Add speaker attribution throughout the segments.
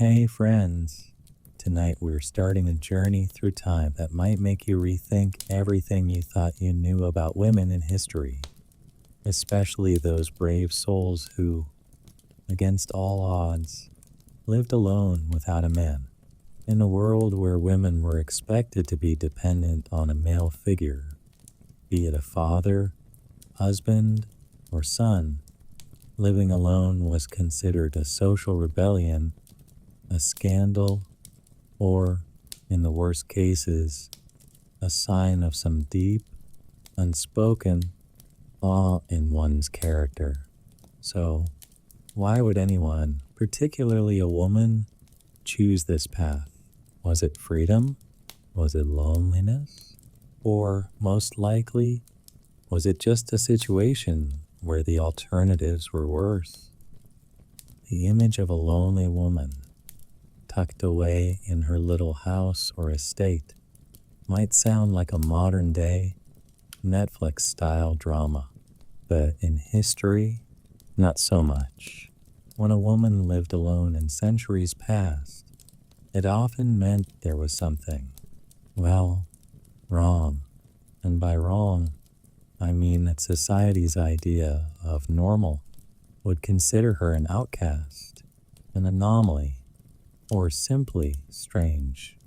Speaker 1: Hey friends, tonight we're starting a journey through time that might make you rethink everything you thought you knew about women in history, especially those brave souls who, against all odds, lived alone without a man. In a world where women were expected to be dependent on a male figure, be it a father, husband, or son, living alone was considered a social rebellion, a scandal, or, in the worst cases, a sign of some deep, unspoken flaw in one's character. So, why would anyone, particularly a woman, choose this path? Was it freedom? Was it loneliness? Or, most likely, was it just a situation where the alternatives were worse? The image of a lonely woman, tucked away in her little house or estate, might sound like a modern-day, Netflix-style drama, but in history, not so much. When a woman lived alone in centuries past, it often meant there was something, well, wrong. And by wrong, I mean that society's idea of normal would consider her an outcast, an anomaly, or simply strange.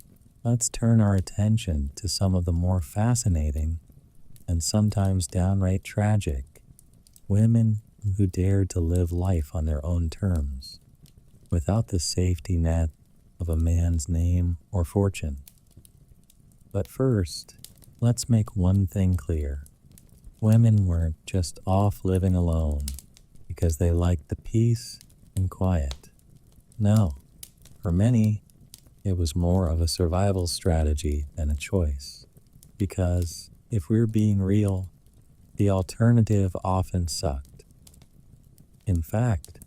Speaker 1: Let's turn our attention to some of the more fascinating and sometimes downright tragic women who dared to live life on their own terms, without the safety net of a man's name or fortune. But first, let's make one thing clear. Women weren't just off living alone because they liked the peace and quiet. No. For many, it was more of a survival strategy than a choice. Because, if we're being real, the alternative often sucked. In fact,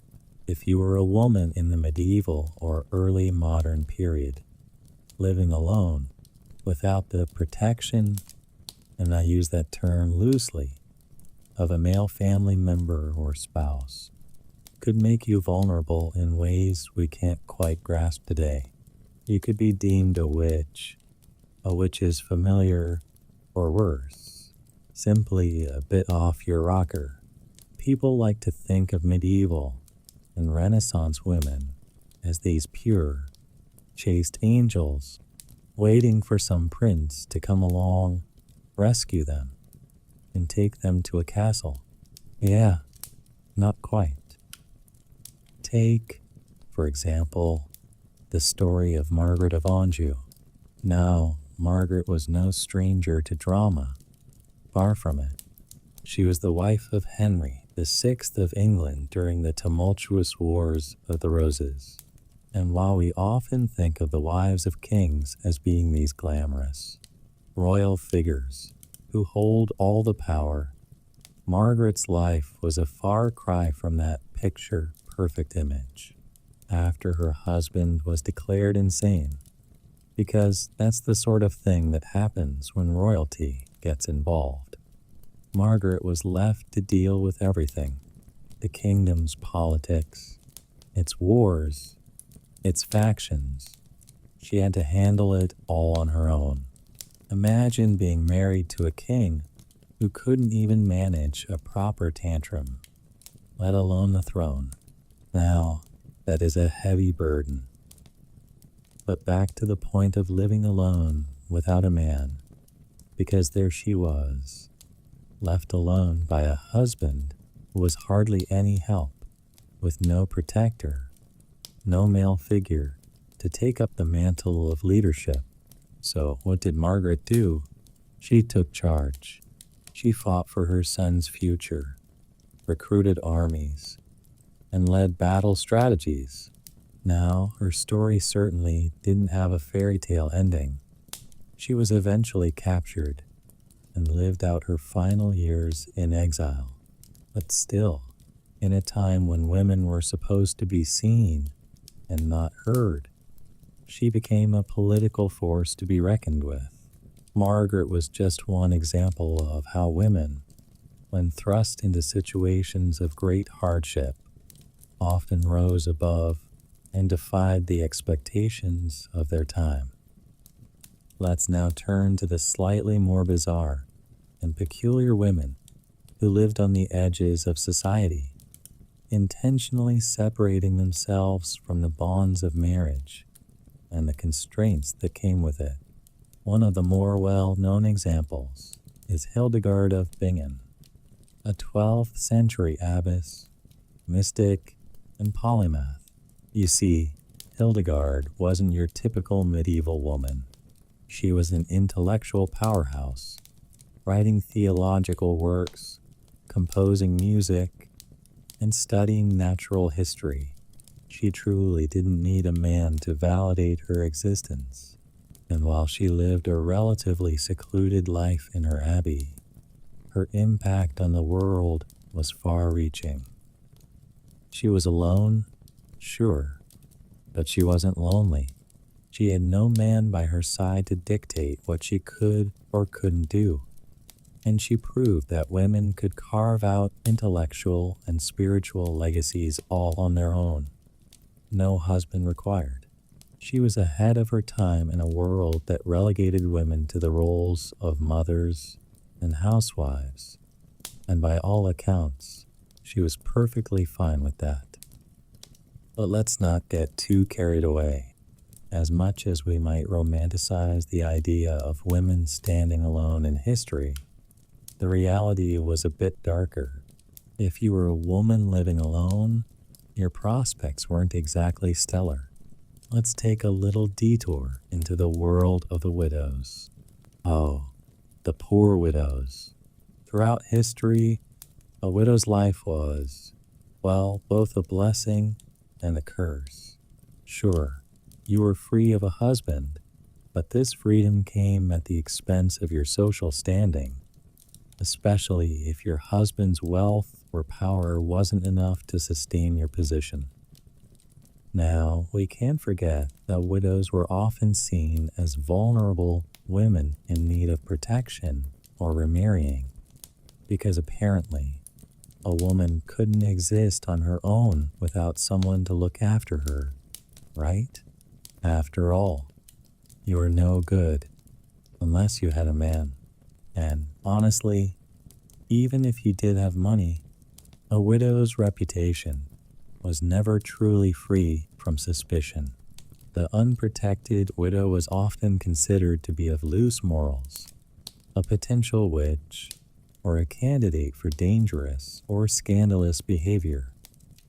Speaker 1: if you were a woman in the medieval or early modern period, living alone, without the protection, and I use that term loosely, of a male family member or spouse, could make you vulnerable in ways we can't quite grasp today. You could be deemed a witch is familiar, or worse, simply a bit off your rocker. People like to think of medieval and Renaissance women as these pure, chaste angels, waiting for some prince to come along, rescue them, and take them to a castle. Yeah, not quite. Take, for example, the story of Margaret of Anjou. Now, Margaret was no stranger to drama. Far from it. She was the wife of Henry VI of England during the tumultuous Wars of the Roses. And while we often think of the wives of kings as being these glamorous, royal figures who hold all the power, Margaret's life was a far cry from that picture-perfect image after her husband was declared insane, because that's the sort of thing that happens when royalty gets involved. Margaret was left to deal with everything: the kingdom's politics, its wars, its factions. She had to handle it all on her own. Imagine being married to a king who couldn't even manage a proper tantrum, let alone the throne. Now, that is a heavy burden. But back to the point of living alone without a man, because there she was, left alone by a husband who was hardly any help, with no protector, no male figure to take up the mantle of leadership. So what did Margaret do? She took charge. She fought for her son's future, recruited armies, and led battle strategies. Now, her story certainly didn't have a fairy tale ending. She was eventually captured and lived out her final years in exile. But still, in a time when women were supposed to be seen and not heard, she became a political force to be reckoned with. Margaret was just one example of how women, when thrust into situations of great hardship, often rose above and defied the expectations of their time. Let's now turn to the slightly more bizarre and peculiar women who lived on the edges of society, intentionally separating themselves from the bonds of marriage and the constraints that came with it. One of the more well-known examples is Hildegard of Bingen, a 12th century abbess, mystic, and polymath. You see, Hildegard wasn't your typical medieval woman. She was an intellectual powerhouse, writing theological works, composing music, and studying natural history. She truly didn't need a man to validate her existence. And while she lived a relatively secluded life in her abbey, her impact on the world was far-reaching. She was alone, sure, but she wasn't lonely. She had no man by her side to dictate what she could or couldn't do. And she proved that women could carve out intellectual and spiritual legacies all on their own. No husband required. She was ahead of her time in a world that relegated women to the roles of mothers and housewives, and by all accounts, she was perfectly fine with that. But let's not get too carried away. As much as we might romanticize the idea of women standing alone in history, the reality was a bit darker. If you were a woman living alone, your prospects weren't exactly stellar. Let's take a little detour into the world of the widows. Oh, the poor widows. Throughout history, a widow's life was, well, both a blessing and a curse. Sure, you were free of a husband, but this freedom came at the expense of your social standing, especially if your husband's wealth or power wasn't enough to sustain your position. Now, we can't forget that widows were often seen as vulnerable women in need of protection or remarrying, because apparently a woman couldn't exist on her own without someone to look after her, right? After all, you were no good unless you had a man. And honestly, even if you did have money, a widow's reputation was never truly free from suspicion. The unprotected widow was often considered to be of loose morals, a potential witch, or a candidate for dangerous or scandalous behavior.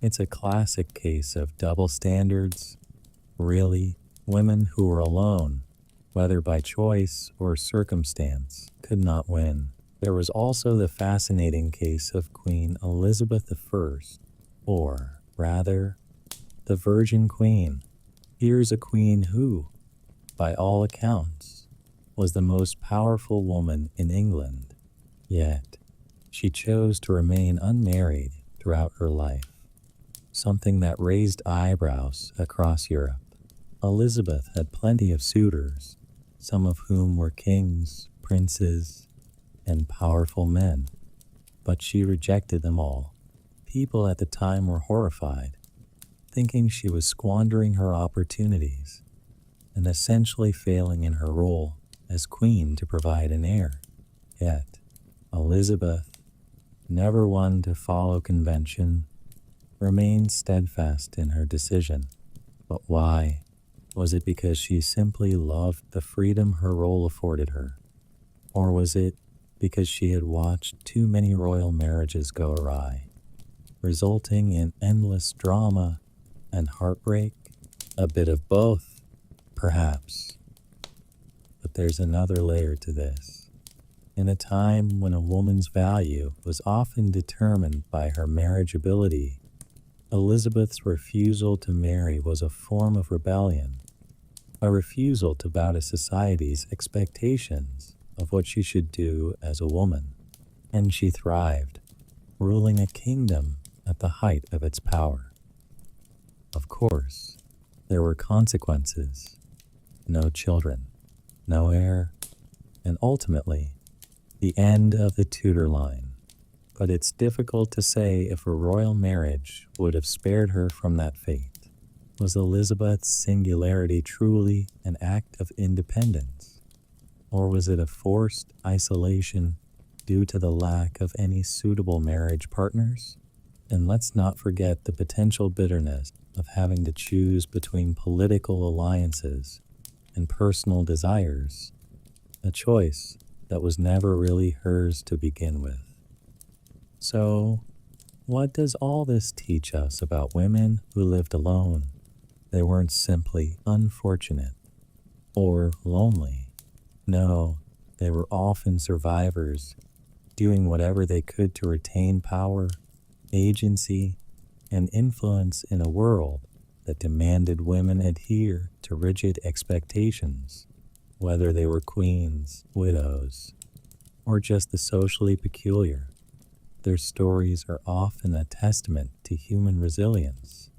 Speaker 1: It's a classic case of double standards. Really, women who were alone, whether by choice or circumstance, could not win. There was also the fascinating case of Queen Elizabeth I, or rather, the Virgin Queen. Here's a queen who, by all accounts, was the most powerful woman in England. Yet, she chose to remain unmarried throughout her life, something that raised eyebrows across Europe. Elizabeth had plenty of suitors, some of whom were kings, princes, and powerful men, but she rejected them all. People at the time were horrified, thinking she was squandering her opportunities and essentially failing in her role as queen to provide an heir. Yet, Elizabeth, never one to follow convention, remained steadfast in her decision. But why? Was it because she simply loved the freedom her role afforded her? Or was it because she had watched too many royal marriages go awry, resulting in endless drama and heartbreak? A bit of both, perhaps. But there's another layer to this. In a time when a woman's value was often determined by her marriageability, Elizabeth's refusal to marry was a form of rebellion, a refusal to bow to society's expectations of what she should do as a woman. And she thrived, ruling a kingdom at the height of its power. Of course, there were consequences. No children, no heir, and ultimately, the end of the Tudor line. But it's difficult to say if a royal marriage would have spared her from that fate. Was Elizabeth's singularity truly an act of independence, or was it a forced isolation due to the lack of any suitable marriage partners? And let's not forget the potential bitterness of having to choose between political alliances and personal desires, a choice that was never really hers to begin with. So, what does all this teach us about women who lived alone? They weren't simply unfortunate or lonely. No, they were often survivors, doing whatever they could to retain power, agency, and influence in a world that demanded women adhere to rigid expectations, whether they were queens, widows, or just the socially peculiar. Their stories are often a testament to human resilience,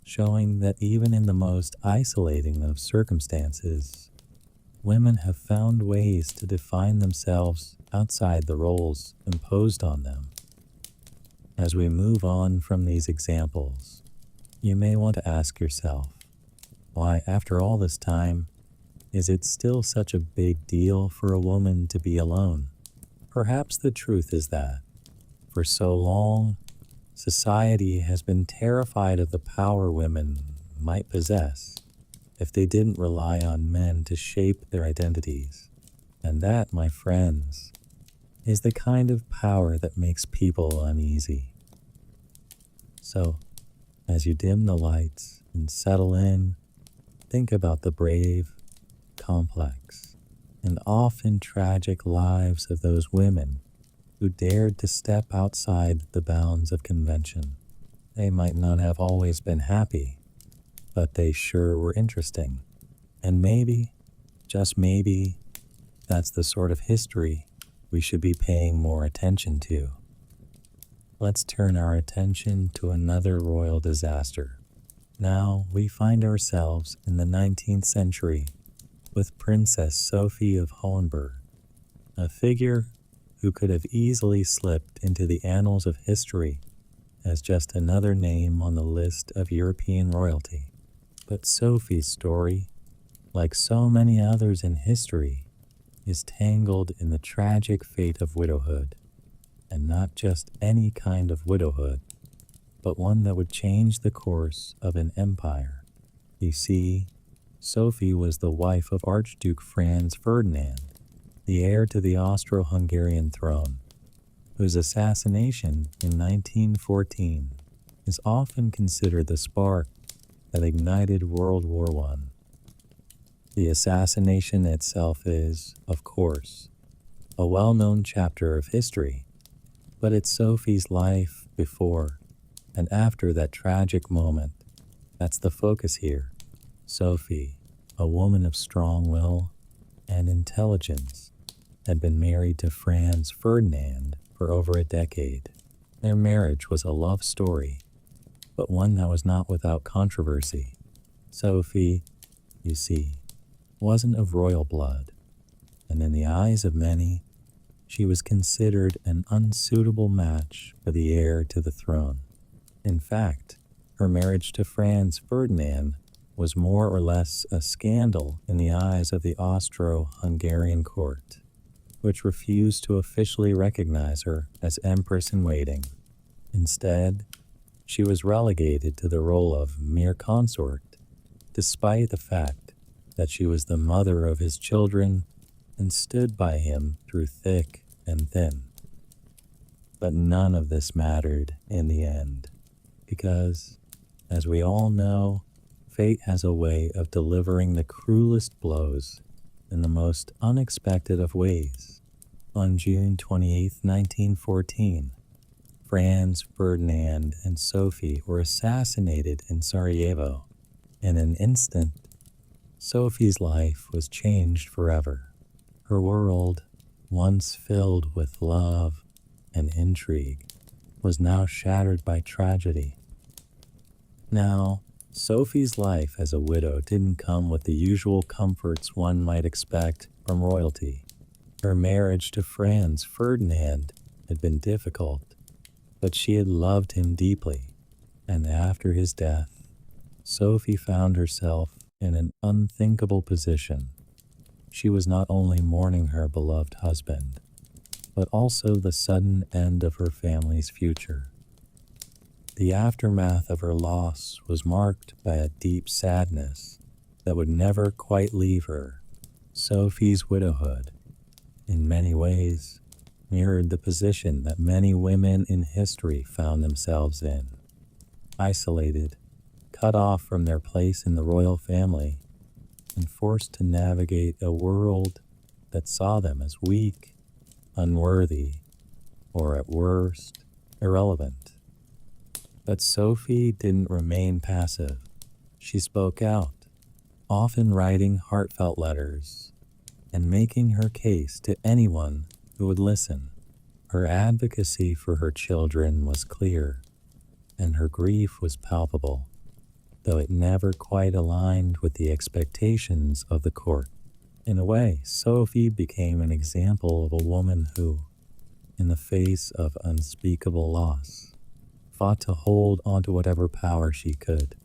Speaker 1: showing that even in the most isolating of circumstances, women have found ways to define themselves outside the roles imposed on them. As we move on from these examples, you may want to ask yourself, why, after all this time, is it still such a big deal for a woman to be alone? Perhaps the truth is that, for so long, society has been terrified of the power women might possess if they didn't rely on men to shape their identities. And that, my friends, is the kind of power that makes people uneasy. So, as you dim the lights and settle in, think about the brave, complex, and often tragic lives of those women who dared to step outside the bounds of convention. They might not have always been happy, but they sure were interesting. And maybe, just maybe, that's the sort of history we should be paying more attention to. Let's turn our attention to another royal disaster. Now we find ourselves in the 19th century with Princess Sophie of Hohenberg, a figure who could have easily slipped into the annals of history as just another name on the list of European royalty. But Sophie's story, like so many others in history, is tangled in the tragic fate of widowhood, and not just any kind of widowhood, but one that would change the course of an empire. You see, Sophie was the wife of Archduke Franz Ferdinand, the heir to the Austro-Hungarian throne, whose assassination in 1914 is often considered the spark that ignited World War I. The assassination itself is, of course, a well-known chapter of history, but it's Sophie's life before and after that tragic moment that's the focus here. Sophie, a woman of strong will and intelligence, had been married to Franz Ferdinand for over a decade. Their marriage was a love story, but one that was not without controversy. Sophie, you see, wasn't of royal blood, and in the eyes of many, she was considered an unsuitable match for the heir to the throne. In fact, her marriage to Franz Ferdinand was more or less a scandal in the eyes of the Austro-Hungarian court, which refused to officially recognize her as Empress-in-Waiting. Instead, she was relegated to the role of mere consort, despite the fact that she was the mother of his children and stood by him through thick and thin. But none of this mattered in the end, because, as we all know, fate has a way of delivering the cruelest blows in the most unexpected of ways. On June 28, 1914, Franz Ferdinand and Sophie were assassinated in Sarajevo. In an instant, Sophie's life was changed forever. Her world, once filled with love and intrigue, was now shattered by tragedy. Now, Sophie's life as a widow didn't come with the usual comforts one might expect from royalty. Her marriage to Franz Ferdinand had been difficult, but she had loved him deeply, and after his death, Sophie found herself in an unthinkable position. She was not only mourning her beloved husband, but also the sudden end of her family's future. The aftermath of her loss was marked by a deep sadness that would never quite leave her. Sophie's widowhood, in many ways, mirrored the position that many women in history found themselves in. Isolated, cut off from their place in the royal family, and forced to navigate a world that saw them as weak, unworthy, or at worst, irrelevant. But Sophie didn't remain passive. She spoke out, often writing heartfelt letters and making her case to anyone who would listen. Her advocacy for her children was clear, and her grief was palpable, though it never quite aligned with the expectations of the court. In a way, Sophie became an example of a woman who, in the face of unspeakable loss, fought to hold onto whatever power she could.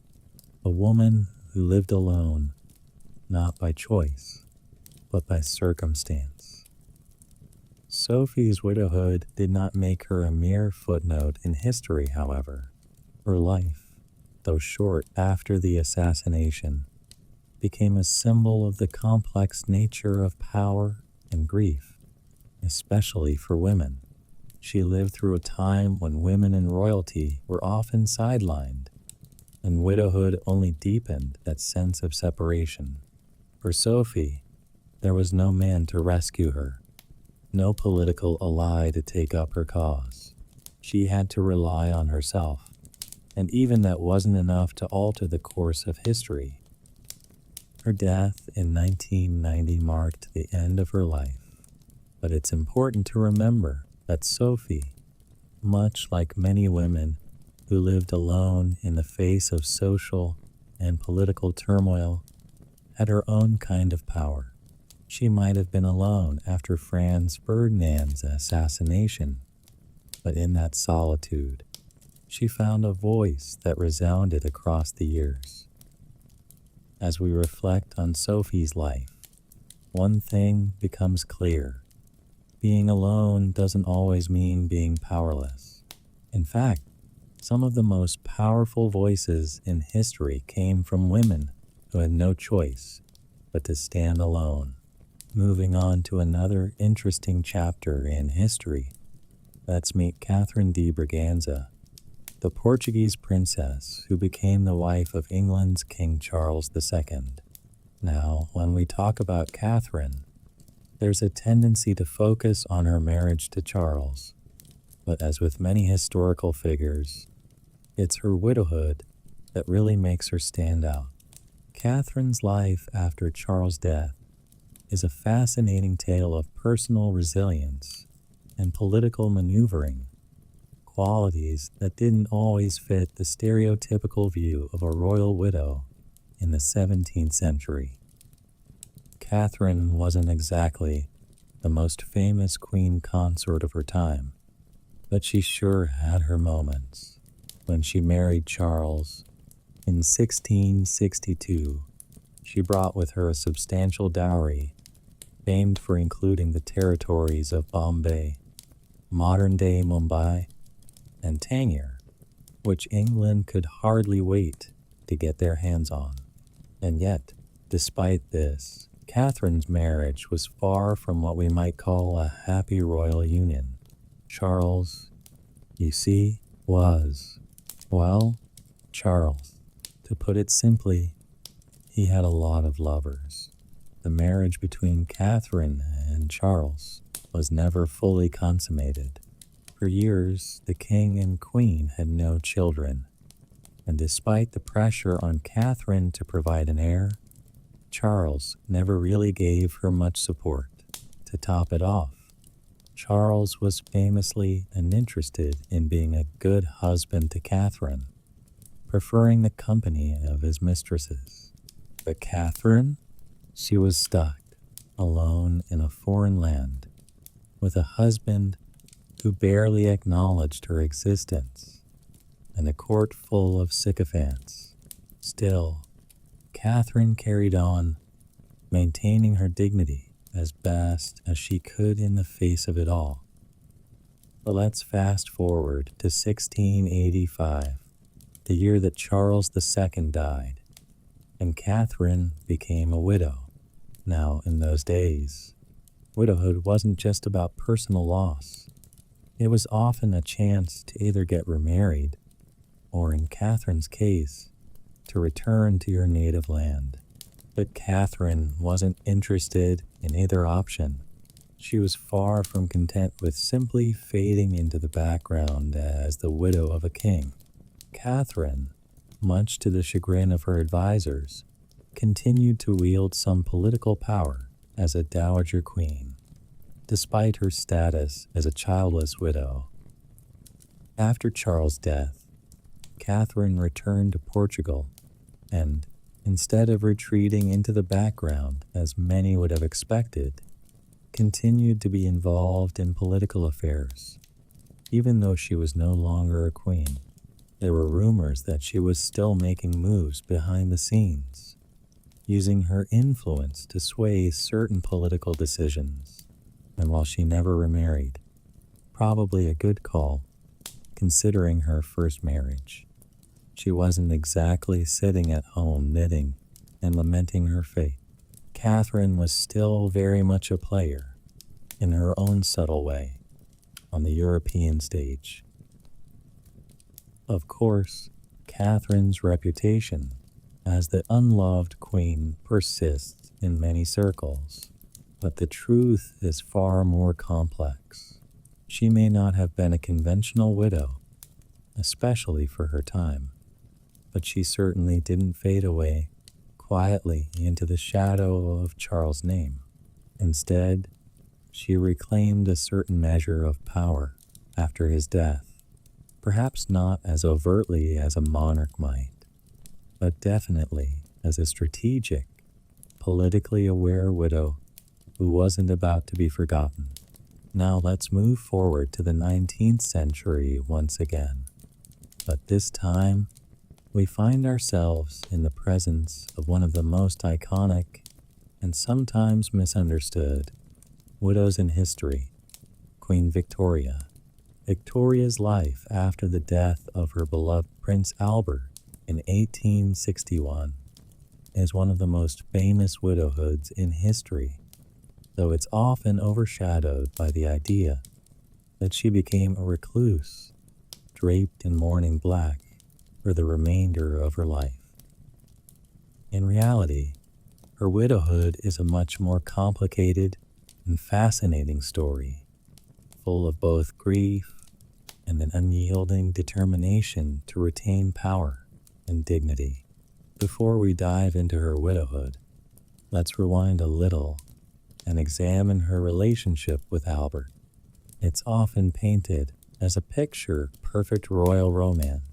Speaker 1: A woman who lived alone, not by choice, but by circumstance. Sophie's widowhood did not make her a mere footnote in history, however. Her life, though short after the assassination, became a symbol of the complex nature of power and grief, especially for women. She lived through a time when women in royalty were often sidelined, and widowhood only deepened that sense of separation. For Sophie, there was no man to rescue her, no political ally to take up her cause. She had to rely on herself, and even that wasn't enough to alter the course of history. Her death in 1990 marked the end of her life, but it's important to remember that Sophie, much like many women who lived alone in the face of social and political turmoil, had her own kind of power. She might have been alone after Franz Ferdinand's assassination, but in that solitude, she found a voice that resounded across the years. As we reflect on Sophie's life, one thing becomes clear. Being alone doesn't always mean being powerless. In fact, some of the most powerful voices in history came from women who had no choice but to stand alone. Moving on to another interesting chapter in history, let's meet Catherine de Braganza, the Portuguese princess who became the wife of England's King Charles II. Now, when we talk about Catherine, there's a tendency to focus on her marriage to Charles, but as with many historical figures, it's her widowhood that really makes her stand out. Catherine's life after Charles' death is a fascinating tale of personal resilience and political maneuvering, qualities that didn't always fit the stereotypical view of a royal widow in the 17th century. Catherine wasn't exactly the most famous queen consort of her time, but she sure had her moments. When she married Charles in 1662, she brought with her a substantial dowry, famed for including the territories of Bombay, modern-day Mumbai, and Tangier, which England could hardly wait to get their hands on. And yet, despite this, Catherine's marriage was far from what we might call a happy royal union. Charles, you see, was, well, Charles. To put it simply, he had a lot of lovers. The marriage between Catherine and Charles was never fully consummated. For years, the king and queen had no children, and despite the pressure on Catherine to provide an heir, Charles never really gave her much support. To top it off, Charles was famously uninterested in being a good husband to Catherine, preferring the company of his mistresses. But Catherine, she was stuck, alone in a foreign land, with a husband who barely acknowledged her existence, and a court full of sycophants. Still, Catherine carried on, maintaining her dignity as best as she could in the face of it all. But let's fast forward to 1685, the year that Charles II died, and Catherine became a widow. Now, in those days, widowhood wasn't just about personal loss. It was often a chance to either get remarried, or in Catherine's case, to return to your native land. But Catherine wasn't interested in either option. She was far from content with simply fading into the background as the widow of a king. Catherine, much to the chagrin of her advisors, continued to wield some political power as a dowager queen, despite her status as a childless widow. After Charles' death, Catherine returned to Portugal and, instead of retreating into the background as many would have expected, continued to be involved in political affairs. Even though she was no longer a queen, there were rumors that she was still making moves behind the scenes, using her influence to sway certain political decisions. And while she never remarried, probably a good call, considering her first marriage, she wasn't exactly sitting at home knitting and lamenting her fate. Catherine was still very much a player, in her own subtle way, on the European stage. Of course, Catherine's reputation as the unloved queen persists in many circles, but the truth is far more complex. She may not have been a conventional widow, especially for her time, but she certainly didn't fade away quietly into the shadow of Charles' name. Instead, she reclaimed a certain measure of power after his death, perhaps not as overtly as a monarch might, but definitely as a strategic, politically aware widow who wasn't about to be forgotten. Now let's move forward to the 19th century once again, but this time we find ourselves in the presence of one of the most iconic and sometimes misunderstood widows in history, Queen Victoria. Victoria's life after the death of her beloved Prince Albert in 1861 is one of the most famous widowhoods in history, though it's often overshadowed by the idea that she became a recluse, draped in mourning black for the remainder of her life. In reality, her widowhood is a much more complicated and fascinating story, full of both grief and an unyielding determination to retain power and dignity. Before we dive into her widowhood, let's rewind a little and examine her relationship with Albert. It's often painted as a picture of perfect royal romance.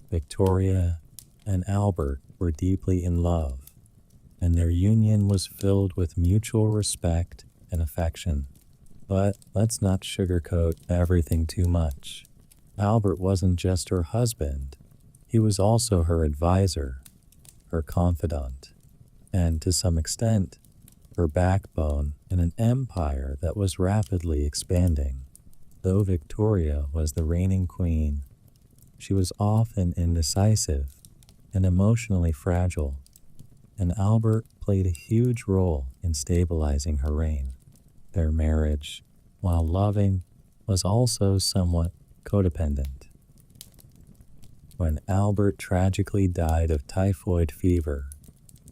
Speaker 1: Victoria and Albert were deeply in love, and their union was filled with mutual respect and affection. But let's not sugarcoat everything too much. Albert wasn't just her husband, he was also her advisor, her confidant, and to some extent, her backbone in an empire that was rapidly expanding. Though Victoria was the reigning queen, she was often indecisive and emotionally fragile, and Albert played a huge role in stabilizing her reign. Their marriage, while loving, was also somewhat codependent. When Albert tragically died of typhoid fever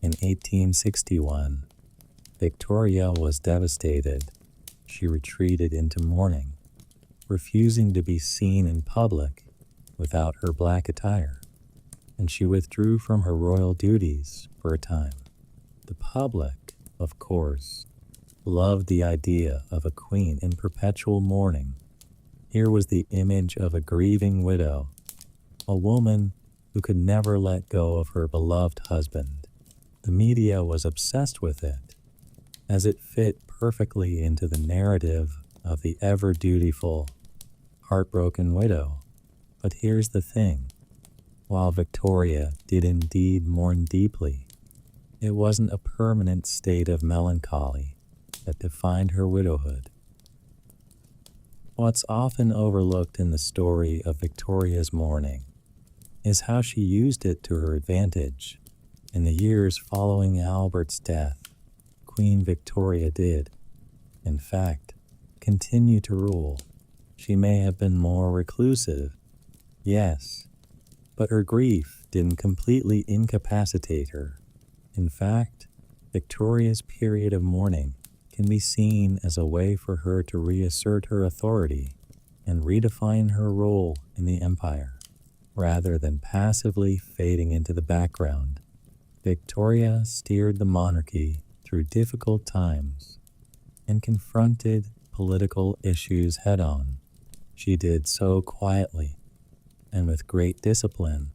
Speaker 1: in 1861, Victoria was devastated. She retreated into mourning, refusing to be seen in public without her black attire, and she withdrew from her royal duties for a time. The public, of course, loved the idea of a queen in perpetual mourning. Here was the image of a grieving widow, a woman who could never let go of her beloved husband. The media was obsessed with it, as it fit perfectly into the narrative of the ever-dutiful, heartbroken widow. But here's the thing. While Victoria did indeed mourn deeply, it wasn't a permanent state of melancholy that defined her widowhood. What's often overlooked in the story of Victoria's mourning is how she used it to her advantage. In the years following Albert's death, Queen Victoria did, in fact, continue to rule. She may have been more reclusive, yes, but her grief didn't completely incapacitate her. In fact, Victoria's period of mourning can be seen as a way for her to reassert her authority and redefine her role in the empire. Rather than passively fading into the background, Victoria steered the monarchy through difficult times and confronted political issues head-on. She did so quietly and with great discipline,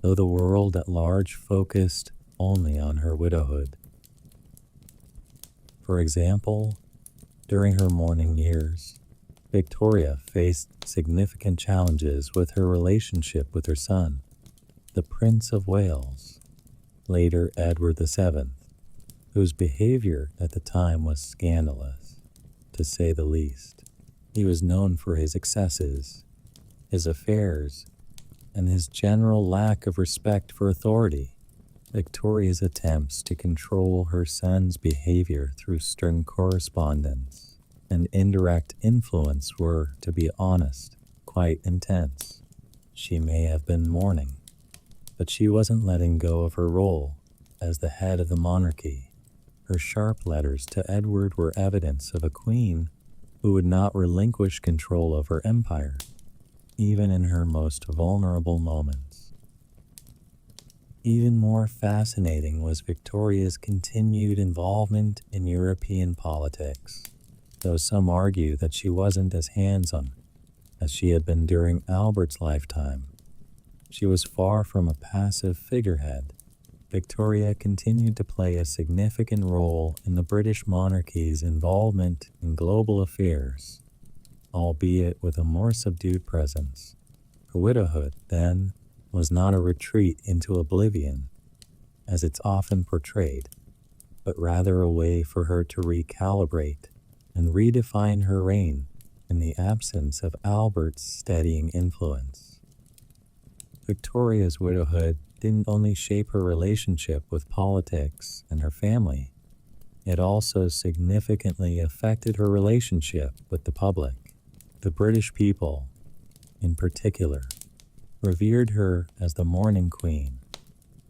Speaker 1: though the world at large focused only on her widowhood. For example, during her mourning years, Victoria faced significant challenges with her relationship with her son, the Prince of Wales, later Edward VII, whose behavior at the time was scandalous, to say the least. He was known for his excesses, his affairs, and his general lack of respect for authority. Victoria's attempts to control her son's behavior through stern correspondence and indirect influence were, to be honest, quite intense. She may have been mourning, but she wasn't letting go of her role as the head of the monarchy. Her sharp letters to Edward were evidence of a queen who would not relinquish control of her empire, even in her most vulnerable moments. Even more fascinating was Victoria's continued involvement in European politics, though some argue that she wasn't as hands-on as she had been during Albert's lifetime. She was far from a passive figurehead. Victoria continued to play a significant role in the British monarchy's involvement in global affairs, albeit with a more subdued presence. Her widowhood, then, was not a retreat into oblivion, as it's often portrayed, but rather a way for her to recalibrate and redefine her reign in the absence of Albert's steadying influence. Victoria's widowhood didn't only shape her relationship with politics and her family, it also significantly affected her relationship with the public. The British people, in particular, revered her as the mourning queen,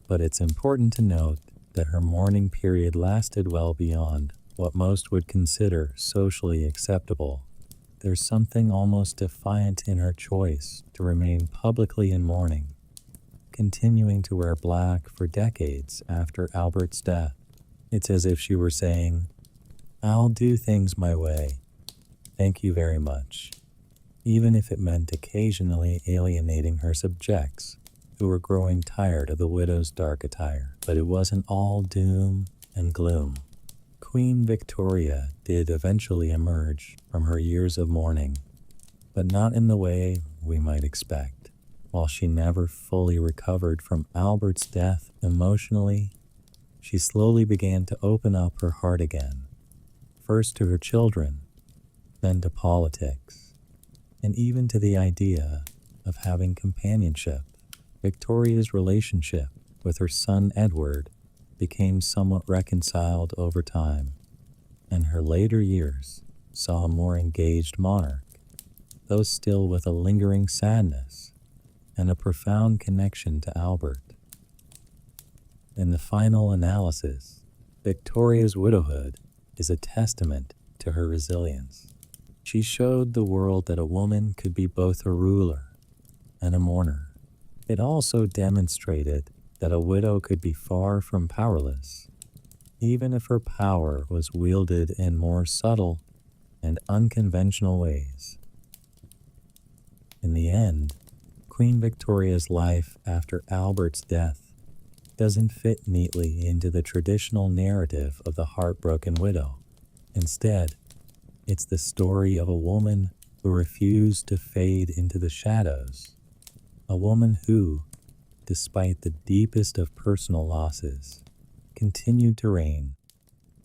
Speaker 1: but it's important to note that her mourning period lasted well beyond what most would consider socially acceptable. There's something almost defiant in her choice to remain publicly in mourning, continuing to wear black for decades after Albert's death. It's as if she were saying, "I'll do things my way. Thank you very much," even if it meant occasionally alienating her subjects who were growing tired of the widow's dark attire. But it wasn't all doom and gloom. Queen Victoria did eventually emerge from her years of mourning, but not in the way we might expect. While she never fully recovered from Albert's death emotionally, she slowly began to open up her heart again, first to her children, then to politics, and even to the idea of having companionship. Victoria's relationship with her son Edward became somewhat reconciled over time, and her later years saw a more engaged monarch, though still with a lingering sadness and a profound connection to Albert. In the final analysis, Victoria's widowhood is a testament to her resilience. She showed the world that a woman could be both a ruler and a mourner. It also demonstrated that a widow could be far from powerless, even if her power was wielded in more subtle and unconventional ways. In the end, Queen Victoria's life after Albert's death doesn't fit neatly into the traditional narrative of the heartbroken widow. Instead, it's the story of a woman who refused to fade into the shadows, a woman who, despite the deepest of personal losses, continued to reign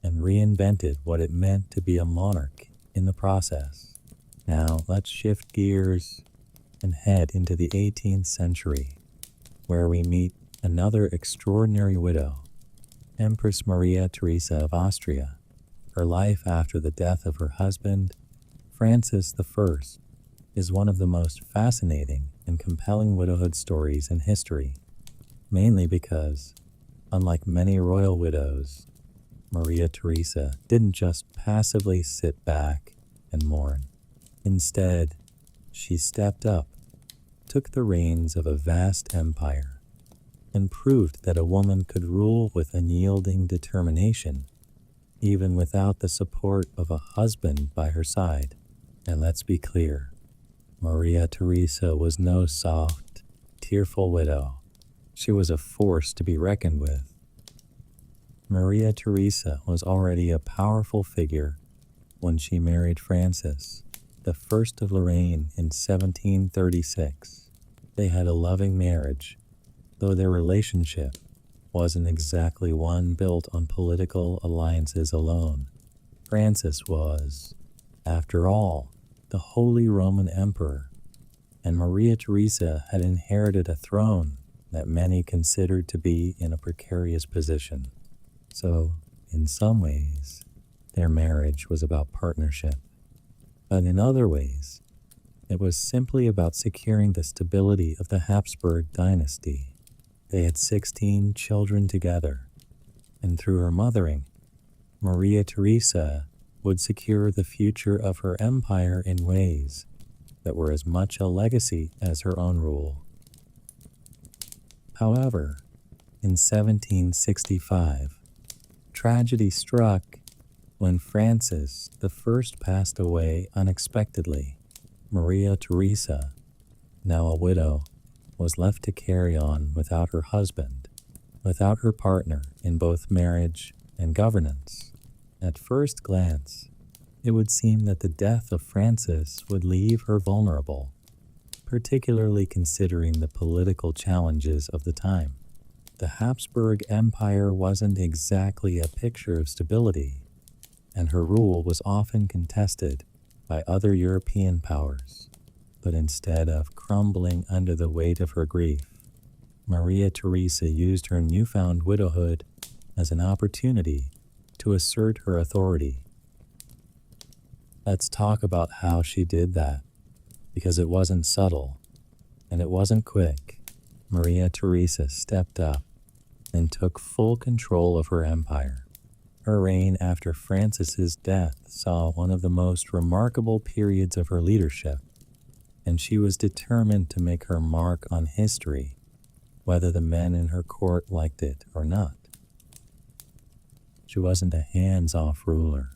Speaker 1: and reinvented what it meant to be a monarch in the process. Now let's shift gears and head into the 18th century, where we meet another extraordinary widow, Empress Maria Theresa of Austria. Her life after the death of her husband, Francis I, is one of the most fascinating and compelling widowhood stories in history, mainly because, unlike many royal widows, Maria Theresa didn't just passively sit back and mourn. Instead, she stepped up, took the reins of a vast empire, and proved that a woman could rule with unyielding determination, even without the support of a husband by her side. And let's be clear, Maria Theresa was no soft, tearful widow. She was a force to be reckoned with. Maria Theresa was already a powerful figure when she married Francis, the First of Lorraine, in 1736. They had a loving marriage, though their relationship wasn't exactly one built on political alliances alone. Francis was, after all, the Holy Roman Emperor, and Maria Theresa had inherited a throne that many considered to be in a precarious position. So, in some ways, their marriage was about partnership. But in other ways, it was simply about securing the stability of the Habsburg dynasty. They had 16 children together, and through her mothering, Maria Theresa would secure the future of her empire in ways that were as much a legacy as her own rule. However, in 1765, tragedy struck when Francis I passed away unexpectedly. Maria Theresa, now a widow, was left to carry on without her husband, without her partner in both marriage and governance. At first glance, it would seem that the death of Francis would leave her vulnerable, particularly considering the political challenges of the time. The Habsburg Empire wasn't exactly a picture of stability, and her rule was often contested by other European powers. But instead of crumbling under the weight of her grief, Maria Theresa used her newfound widowhood as an opportunity to assert her authority. Let's talk about how she did that, because it wasn't subtle, and it wasn't quick. Maria Theresa stepped up and took full control of her empire. Her reign after Francis's death saw one of the most remarkable periods of her leadership, and she was determined to make her mark on history, whether the men in her court liked it or not. She wasn't a hands-off ruler.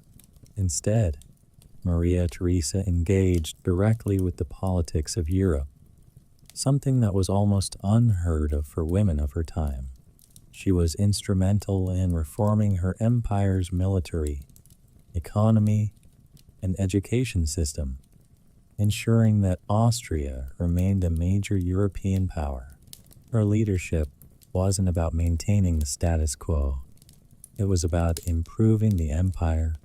Speaker 1: Instead, Maria Theresa engaged directly with the politics of Europe, something that was almost unheard of for women of her time. She was instrumental in reforming her empire's military, economy, and education system, ensuring that Austria remained a major European power. Her leadership wasn't about maintaining the status quo. It was about improving the empire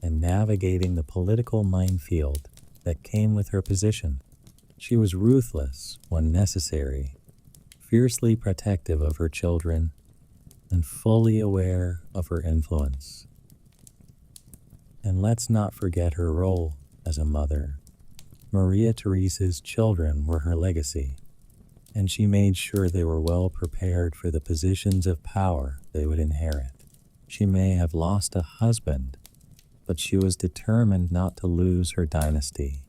Speaker 1: and navigating the political minefield that came with her position. She was ruthless when necessary, fiercely protective of her children, and fully aware of her influence. And let's not forget her role as a mother. Maria Theresa's children were her legacy, and she made sure they were well prepared for the positions of power they would inherit. She may have lost a husband, but she was determined not to lose her dynasty.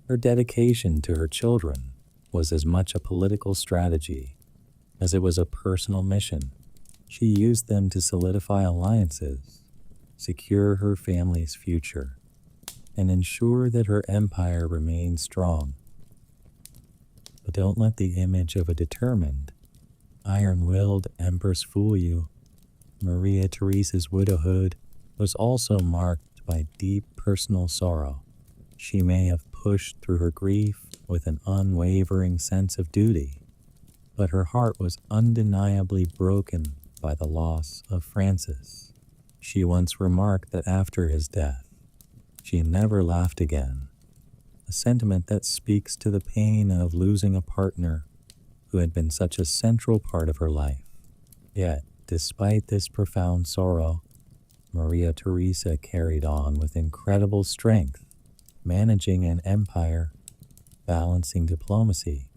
Speaker 1: Her dedication to her children was as much a political strategy as it was a personal mission. She used them to solidify alliances, secure her family's future, and ensure that her empire remained strong. But don't let the image of a determined, iron-willed empress fool you. Maria Theresa's widowhood was also marked by deep personal sorrow. She may have pushed through her grief with an unwavering sense of duty, but her heart was undeniably broken by the loss of Francis. She once remarked that after his death, she never laughed again, a sentiment that speaks to the pain of losing a partner who had been such a central part of her life. Yet, despite this profound sorrow, Maria Theresa carried on with incredible strength, managing an empire, balancing diplomacy,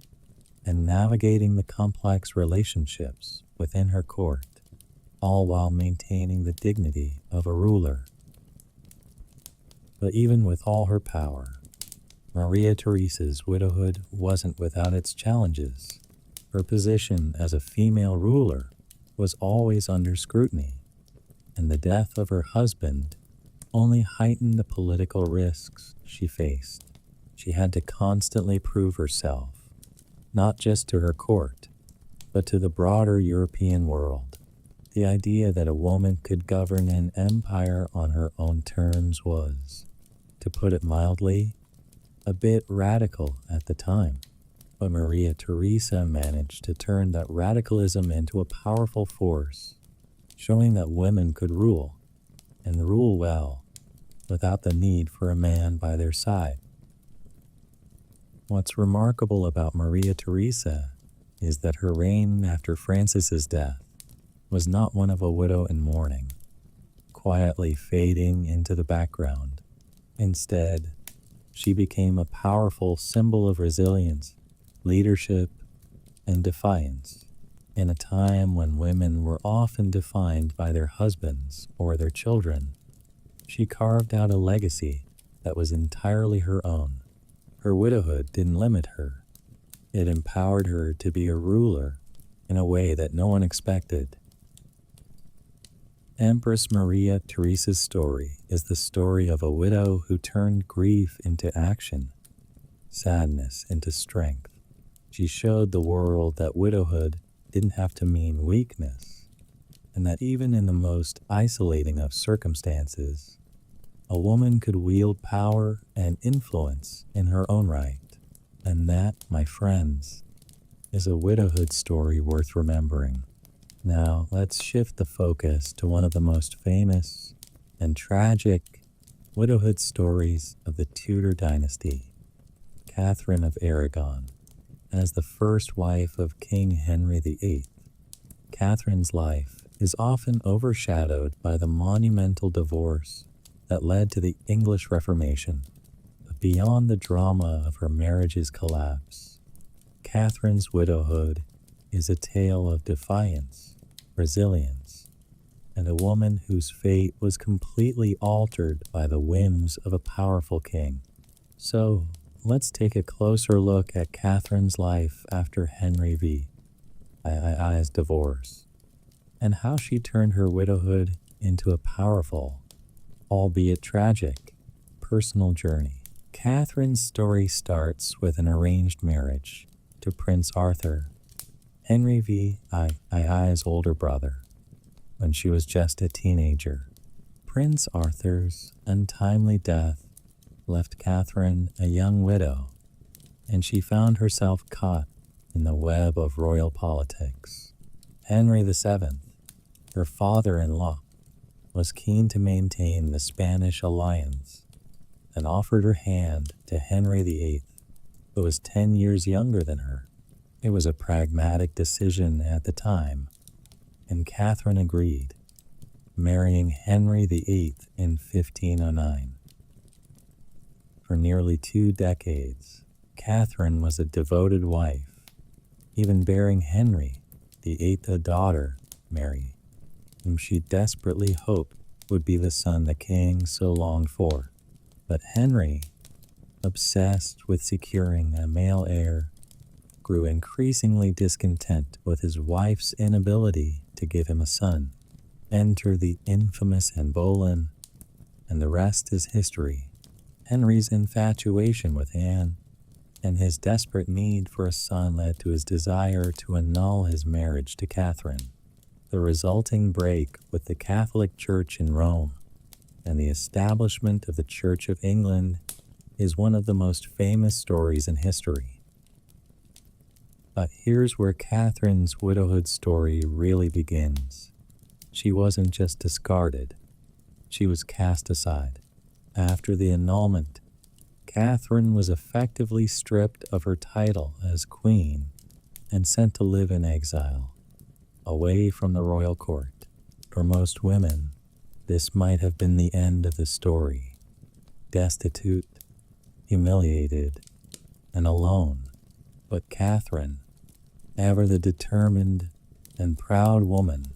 Speaker 1: and navigating the complex relationships within her court, all while maintaining the dignity of a ruler. But even with all her power, Maria Theresa's widowhood wasn't without its challenges. Her position as a female ruler was always under scrutiny, and the death of her husband only heightened the political risks she faced. She had to constantly prove herself, not just to her court, but to the broader European world. The idea that a woman could govern an empire on her own terms was, to put it mildly, a bit radical at the time. But Maria Theresa managed to turn that radicalism into a powerful force, showing that women could rule, and rule well, without the need for a man by their side. What's remarkable about Maria Theresa is that her reign after Francis's death was not one of a widow in mourning, quietly fading into the background. Instead, she became a powerful symbol of resilience, leadership, and defiance. In a time when women were often defined by their husbands or their children, she carved out a legacy that was entirely her own. Her widowhood didn't limit her. It empowered her to be a ruler in a way that no one expected. Empress Maria Theresa's story is the story of a widow who turned grief into action, sadness into strength. She showed the world that widowhood didn't have to mean weakness, and that even in the most isolating of circumstances, a woman could wield power and influence in her own right. And that, my friends, is a widowhood story worth remembering. Now, let's shift the focus to one of the most famous and tragic widowhood stories of the Tudor dynasty, Catherine of Aragon. As the first wife of King Henry VIII, Catherine's life is often overshadowed by the monumental divorce that led to the English Reformation. But beyond the drama of her marriage's collapse, Catherine's widowhood is a tale of defiance, resilience, and a woman whose fate was completely altered by the whims of a powerful king. So, let's take a closer look at Catherine's life after Henry VII's divorce, and how she turned her widowhood into a powerful, albeit tragic, personal journey. Catherine's story starts with an arranged marriage to Prince Arthur, Henry VII's older brother, when she was just a teenager. Prince Arthur's untimely death left Catherine a young widow, and she found herself caught in the web of royal politics. Henry VII, her father-in-law, was keen to maintain the Spanish alliance and offered her hand to Henry VIII, who was 10 years younger than her. It was a pragmatic decision at the time, and Catherine agreed, marrying Henry VIII in 1509. For nearly 2 decades, Catherine was a devoted wife, even bearing Henry VIII a daughter, Mary, whom she desperately hoped would be the son the king so longed for. But Henry, obsessed with securing a male heir, grew increasingly discontent with his wife's inability to give him a son. Enter the infamous Anne Boleyn, and the rest is history. Henry's infatuation with Anne and his desperate need for a son led to his desire to annul his marriage to Catherine. The resulting break with the Catholic Church in Rome and the establishment of the Church of England is one of the most famous stories in history. But here's where Catherine's widowhood story really begins. She wasn't just discarded, she was cast aside. After the annulment, Catherine was effectively stripped of her title as queen and sent to live in exile, away from the royal court. For most women, this might have been the end of the story. Destitute, humiliated, and alone. But Catherine, ever the determined and proud woman,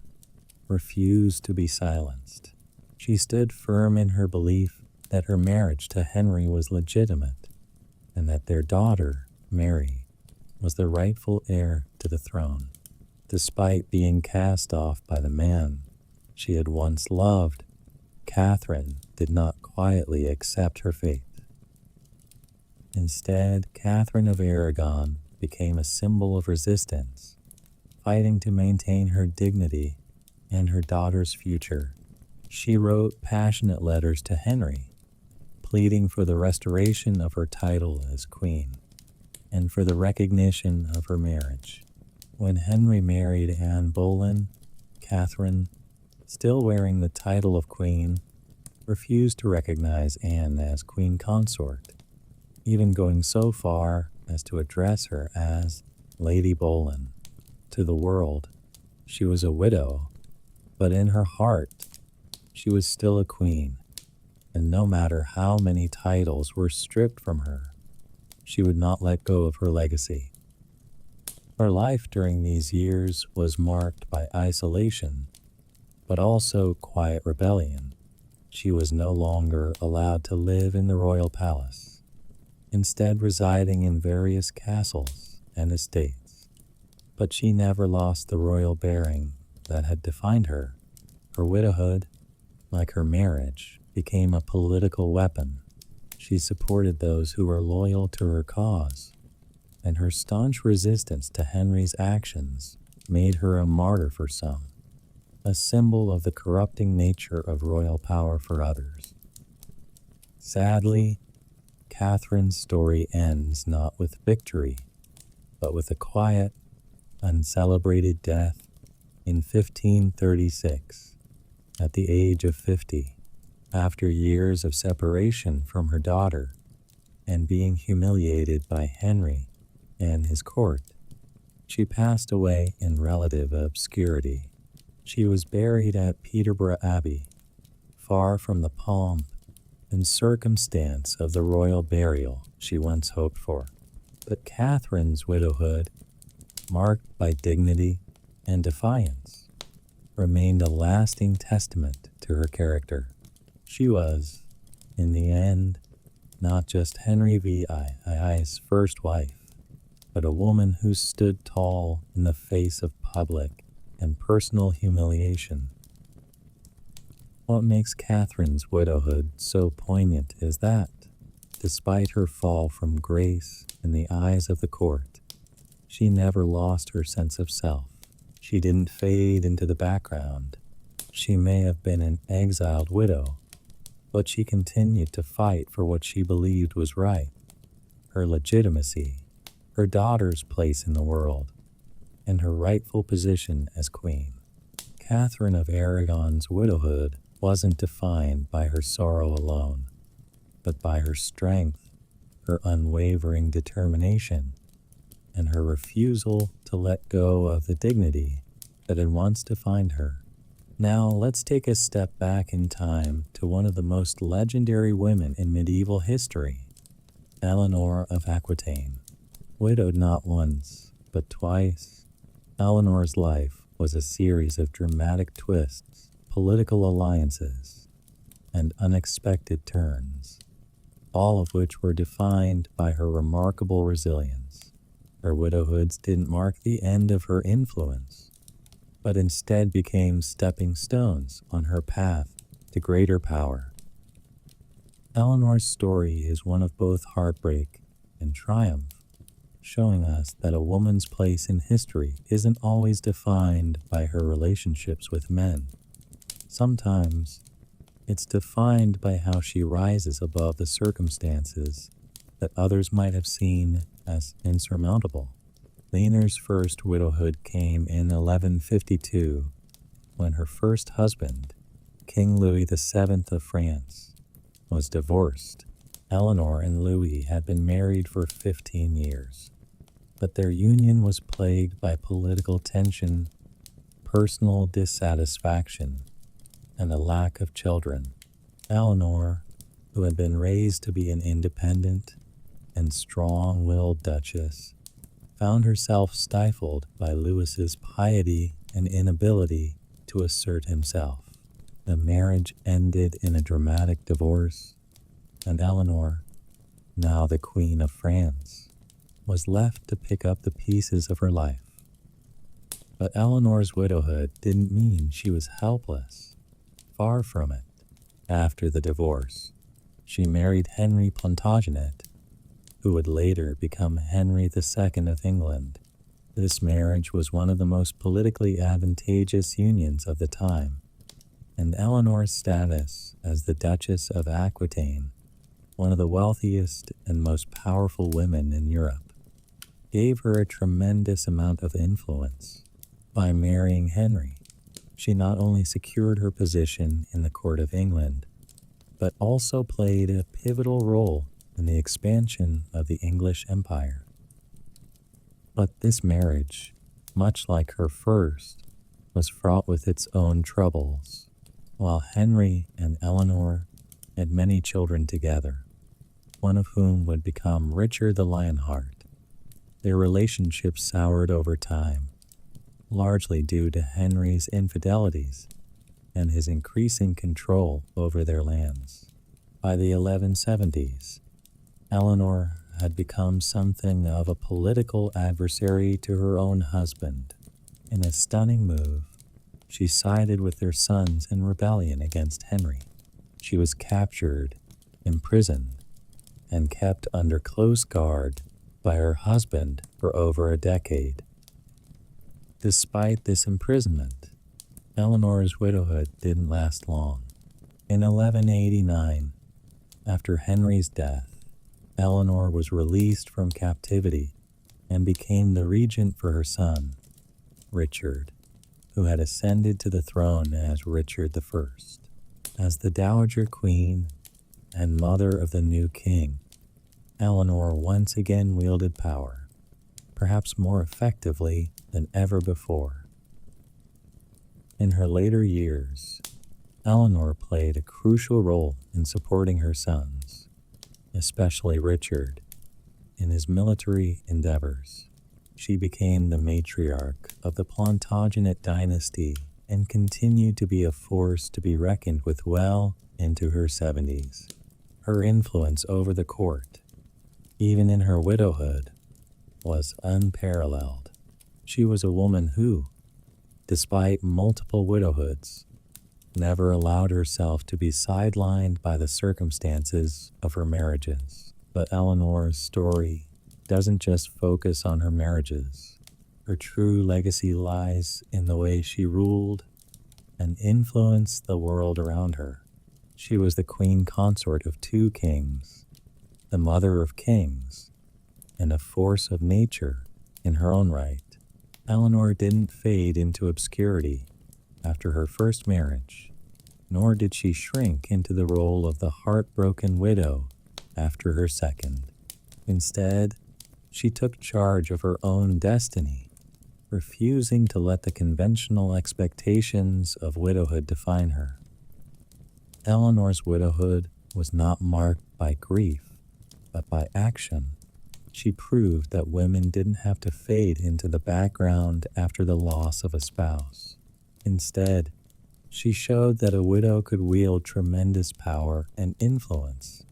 Speaker 1: refused to be silenced. She stood firm in her belief that her marriage to Henry was legitimate and that their daughter, Mary, was the rightful heir to the throne. Despite being cast off by the man she had once loved, Catherine did not quietly accept her fate. Instead, Catherine of Aragon became a symbol of resistance, fighting to maintain her dignity and her daughter's future. She wrote passionate letters to Henry, pleading for the restoration of her title as queen and for the recognition of her marriage. When Henry married Anne Boleyn, Catherine, still wearing the title of queen, refused to recognize Anne as queen consort, even going so far as to address her as Lady Boleyn. To the world, she was a widow, but in her heart, she was still a queen, and no matter how many titles were stripped from her, she would not let go of her legacy. Her life during these years was marked by isolation, but also quiet rebellion. She was no longer allowed to live in the royal palace, instead residing in various castles and estates. But she never lost the royal bearing that had defined her. Her widowhood, like her marriage, became a political weapon. She supported those who were loyal to her cause, and her staunch resistance to Henry's actions made her a martyr for some, a symbol of the corrupting nature of royal power for others. Sadly, Catherine's story ends not with victory, but with a quiet, uncelebrated death in 1536, at the age of 50, after years of separation from her daughter and being humiliated by Henry and his court. She passed away in relative obscurity. She was buried at Peterborough Abbey, far from the pomp and circumstance of the royal burial she once hoped for. But Catherine's widowhood, marked by dignity and defiance, remained a lasting testament to her character. She was, in the end, not just Henry VII's first wife, but a woman who stood tall in the face of public and personal humiliation. What makes Catherine's widowhood so poignant is that, despite her fall from grace in the eyes of the court, she never lost her sense of self. She didn't fade into the background. She may have been an exiled widow, but she continued to fight for what she believed was right, her legitimacy, her daughter's place in the world, and her rightful position as queen. Catherine of Aragon's widowhood wasn't defined by her sorrow alone, but by her strength, her unwavering determination, and her refusal to let go of the dignity that had once defined her. Now let's take a step back in time to one of the most legendary women in medieval history, Eleanor of Aquitaine. Widowed not once, but twice, Eleanor's life was a series of dramatic twists, political alliances, and unexpected turns, all of which were defined by her remarkable resilience. Her widowhoods didn't mark the end of her influence, but instead became stepping stones on her path to greater power. Eleanor's story is one of both heartbreak and triumph, showing us that a woman's place in history isn't always defined by her relationships with men. Sometimes, it's defined by how she rises above the circumstances that others might have seen as insurmountable. Leonor's first widowhood came in 1152 when her first husband, King Louis VII of France, was divorced. Eleanor and Louis had been married for 15 years, but their union was plagued by political tension, personal dissatisfaction, and a lack of children. Eleanor, who had been raised to be an independent and strong-willed duchess, found herself stifled by Louis's piety and inability to assert himself. The marriage ended in a dramatic divorce, and Eleanor, now the Queen of France, was left to pick up the pieces of her life. But Eleanor's widowhood didn't mean she was helpless. Far from it. After the divorce, she married Henry Plantagenet, who would later become Henry II of England. This marriage was one of the most politically advantageous unions of the time, and Eleanor's status as the Duchess of Aquitaine, one of the wealthiest and most powerful women in Europe, gave her a tremendous amount of influence. By marrying Henry, she not only secured her position in the court of England, but also played a pivotal role in the expansion of the English Empire. But this marriage, much like her first, was fraught with its own troubles. While Henry and Eleanor had many children together, one of whom would become Richard the Lionheart, their relationship soured over time, largely due to Henry's infidelities and his increasing control over their lands. By the 1170s, Eleanor had become something of a political adversary to her own husband. In a stunning move, she sided with their sons in rebellion against Henry. She was captured, imprisoned, and kept under close guard by her husband for over a decade. Despite this imprisonment, Eleanor's widowhood didn't last long. In 1189, after Henry's death, Eleanor was released from captivity and became the regent for her son, Richard, who had ascended to the throne as Richard I. As the Dowager Queen and mother of the new king, Eleanor once again wielded power, perhaps more effectively than ever before. In her later years, Eleanor played a crucial role in supporting her sons, especially Richard, in his military endeavors. She became the matriarch of the Plantagenet dynasty and continued to be a force to be reckoned with well into her 70s. Her influence over the court, even in her widowhood, was unparalleled. She was a woman who, despite multiple widowhoods, never allowed herself to be sidelined by the circumstances of her marriages. But Eleanor's story doesn't just focus on her marriages. Her true legacy lies in the way she ruled and influenced the world around her. She was the queen consort of 2 kings, the mother of kings, and a force of nature in her own right. Eleanor didn't fade into obscurity after her first marriage, nor did she shrink into the role of the heartbroken widow after her second. Instead, she took charge of her own destiny, refusing to let the conventional expectations of widowhood define her. Eleanor's widowhood was not marked by grief, but by action. She proved that women didn't have to fade into the background after the loss of a spouse. Instead, she showed that a widow could wield tremendous power and influence,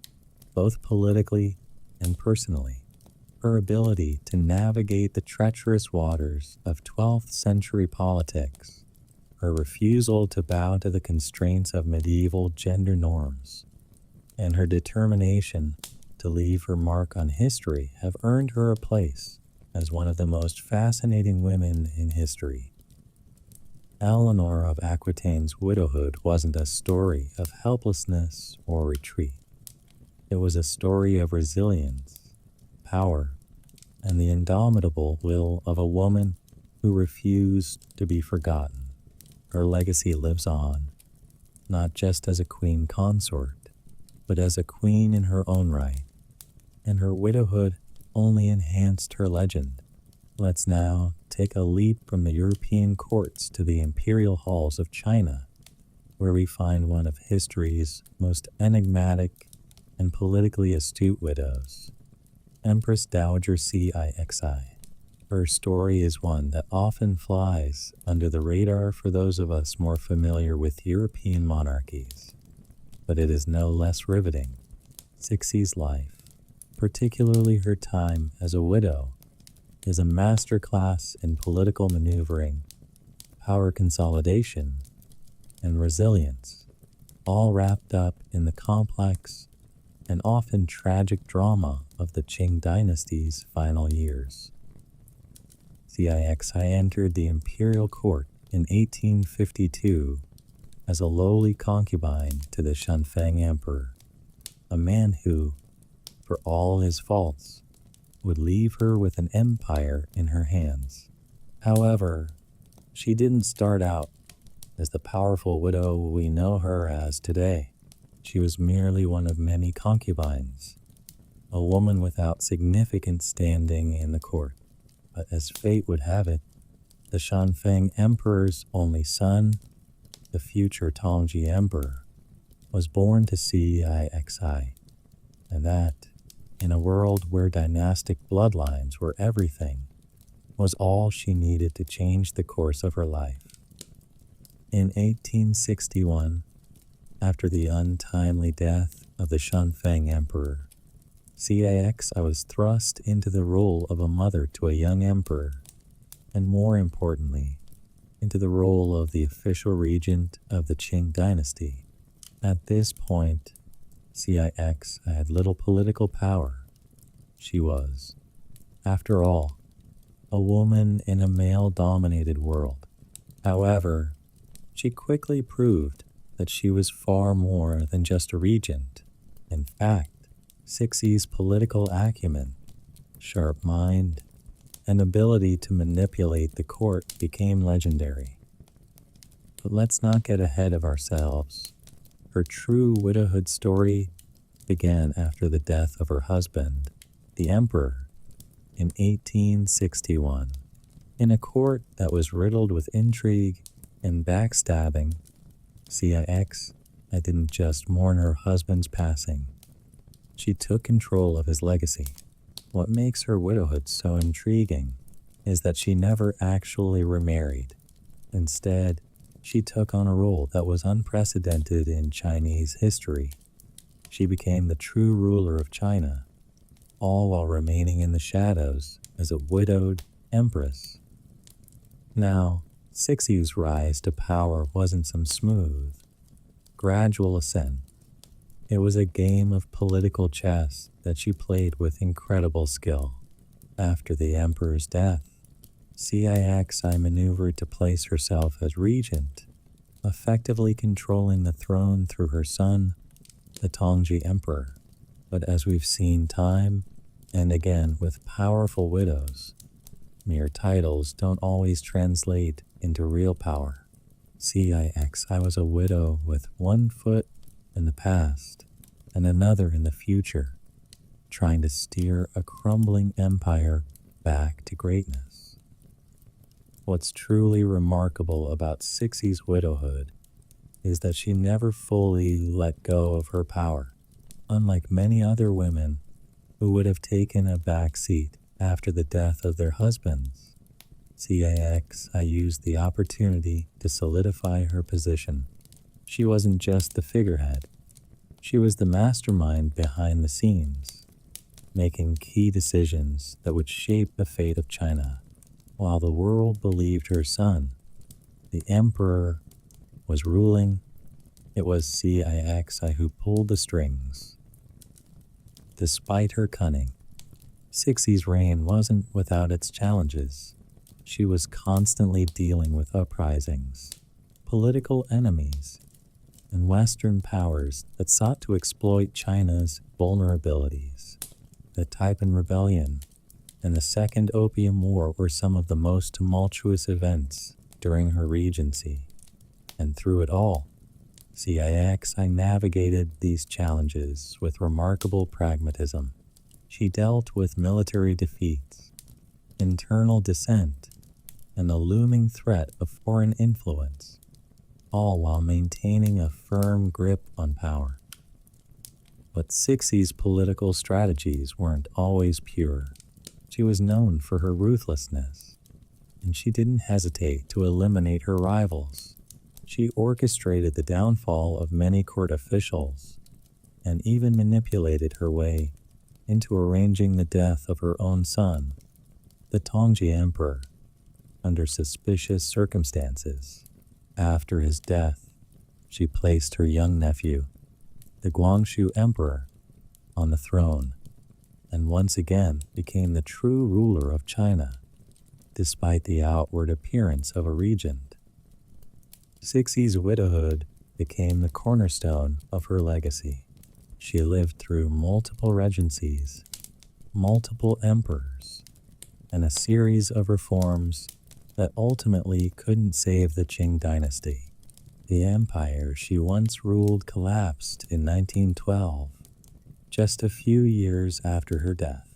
Speaker 1: both politically and personally. Her ability to navigate the treacherous waters of 12th century politics, her refusal to bow to the constraints of medieval gender norms, and her determination to leave her mark on history have earned her a place as one of the most fascinating women in history. Eleanor of Aquitaine's widowhood wasn't a story of helplessness or retreat. It was a story of resilience, power, and the indomitable will of a woman who refused to be forgotten. Her legacy lives on, not just as a queen consort, but as a queen in her own right, and her widowhood only enhanced her legend. Let's now take a leap from the European courts to the imperial halls of China, where we find one of history's most enigmatic and politically astute widows, Empress Dowager Cixi. Her story is one that often flies under the radar for those of us more familiar with European monarchies, but it is no less riveting. Cixi's life, particularly her time as a widow, is a masterclass in political maneuvering, power consolidation, and resilience, all wrapped up in the complex and often tragic drama of the Qing dynasty's final years. Cixi entered the imperial court in 1852 as a lowly concubine to the Shunfeng emperor, a man who, for all his faults, would leave her with an empire in her hands. However, she didn't start out as the powerful widow we know her as today. She was merely one of many concubines, a woman without significant standing in the court. But as fate would have it, the Shunfeng emperor's only son, the future Tongji emperor, was born to Cixi, and that, in a world where dynastic bloodlines were everything, was all she needed to change the course of her life. In 1861, after the untimely death of the Shunfeng emperor, Cixi was thrust into the role of a mother to a young emperor, and more importantly, into the role of the official regent of the Qing dynasty. At this point, Cixi had little political power. She was, after all, a woman in a male-dominated world. However, she quickly proved that she was far more than just a regent. In fact, Cixi's political acumen, sharp mind, and ability to manipulate the court became legendary. But let's not get ahead of ourselves. Her true widowhood story began after the death of her husband, the emperor, in 1861. In a court that was riddled with intrigue and backstabbing, Cixi didn't just mourn her husband's passing. She took control of his legacy. What makes her widowhood so intriguing is that she never actually remarried. Instead, she took on a role that was unprecedented in Chinese history. She became the true ruler of China, all while remaining in the shadows as a widowed empress. Now, Cixi's rise to power wasn't some smooth, gradual ascent. It was a game of political chess that she played with incredible skill. After the emperor's death, Cixi maneuvered to place herself as regent, effectively controlling the throne through her son, the Tongji emperor. But as we've seen time and again with powerful widows, mere titles don't always translate into real power. Cixi was a widow with one foot in the past and another in the future, trying to steer a crumbling empire back to greatness. What's truly remarkable about Cixi's widowhood is that she never fully let go of her power, unlike many other women who would have taken a back seat after the death of their husbands. Cixi used the opportunity to solidify her position. She wasn't just the figurehead. She was the mastermind behind the scenes, making key decisions that would shape the fate of China. While the world believed her son, the emperor, was ruling, it was Cixi who pulled the strings. Despite her cunning, Cixi's reign wasn't without its challenges. She was constantly dealing with uprisings, political enemies, and Western powers that sought to exploit China's vulnerabilities. The Taiping Rebellion, and the Second Opium War were some of the most tumultuous events during her regency. And through it all, CIXI navigated these challenges with remarkable pragmatism. She dealt with military defeats, internal dissent, and the looming threat of foreign influence, all while maintaining a firm grip on power. But Cixi's political strategies weren't always pure. She was known for her ruthlessness, and she didn't hesitate to eliminate her rivals. She orchestrated the downfall of many court officials and even manipulated her way into arranging the death of her own son, the Tongji Emperor, under suspicious circumstances. After his death, she placed her young nephew, the Guangxu Emperor, on the throne, and once again became the true ruler of China, despite the outward appearance of a regent. Cixi's widowhood became the cornerstone of her legacy. She lived through multiple regencies, multiple emperors, and a series of reforms that ultimately couldn't save the Qing dynasty. The empire she once ruled collapsed in 1912, just a few years after her death.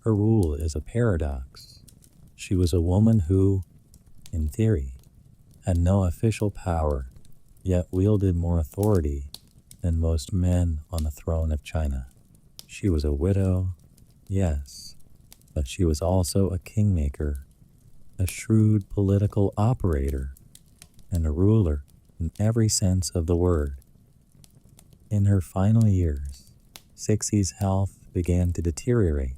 Speaker 1: Her rule is a paradox. She was a woman who, in theory, had no official power, yet wielded more authority than most men on the throne of China. She was a widow, yes, but she was also a kingmaker, a shrewd political operator, and a ruler in every sense of the word. In her final years, Cixi's health began to deteriorate,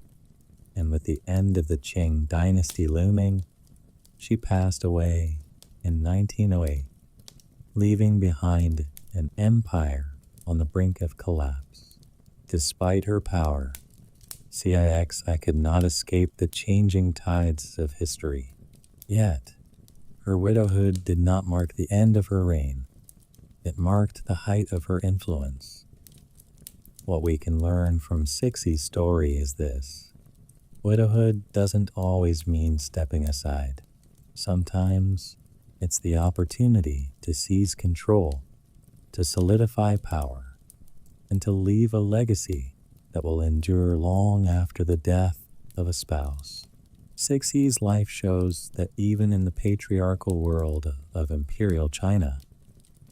Speaker 1: and with the end of the Qing dynasty looming, she passed away in 1908, leaving behind an empire on the brink of collapse. Despite her power, CIXI could not escape the changing tides of history. Yet, her widowhood did not mark the end of her reign. It marked the height of her influence. What we can learn from Cixi's story is this: widowhood doesn't always mean stepping aside. Sometimes, it's the opportunity to seize control, to solidify power, and to leave a legacy that will endure long after the death of a spouse. Cixi's life shows that even in the patriarchal world of imperial China,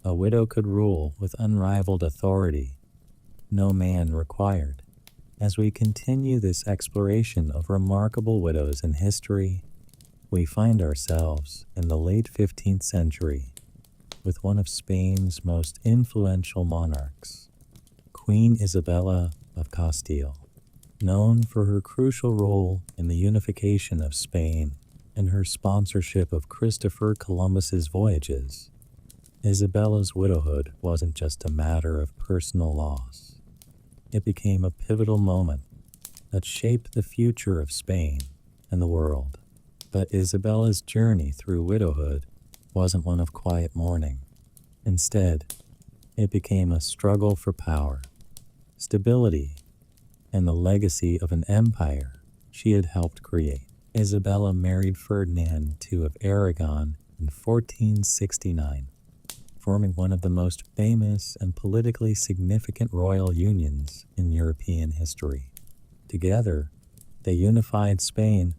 Speaker 1: a widow could rule with unrivaled authority, no man required. As we continue this exploration of remarkable widows in history, we find ourselves in the late 15th century with one of Spain's most influential monarchs, Queen Isabella of Castile. Known for her crucial role in the unification of Spain and her sponsorship of Christopher Columbus's voyages, Isabella's widowhood wasn't just a matter of personal loss. It became a pivotal moment that shaped the future of Spain and the world. But Isabella's journey through widowhood wasn't one of quiet mourning. Instead, it became a struggle for power, stability, and the legacy of an empire she had helped create. Isabella married Ferdinand II of Aragon in 1469, forming one of the most famous and politically significant royal unions in European history. Together, they unified Spain,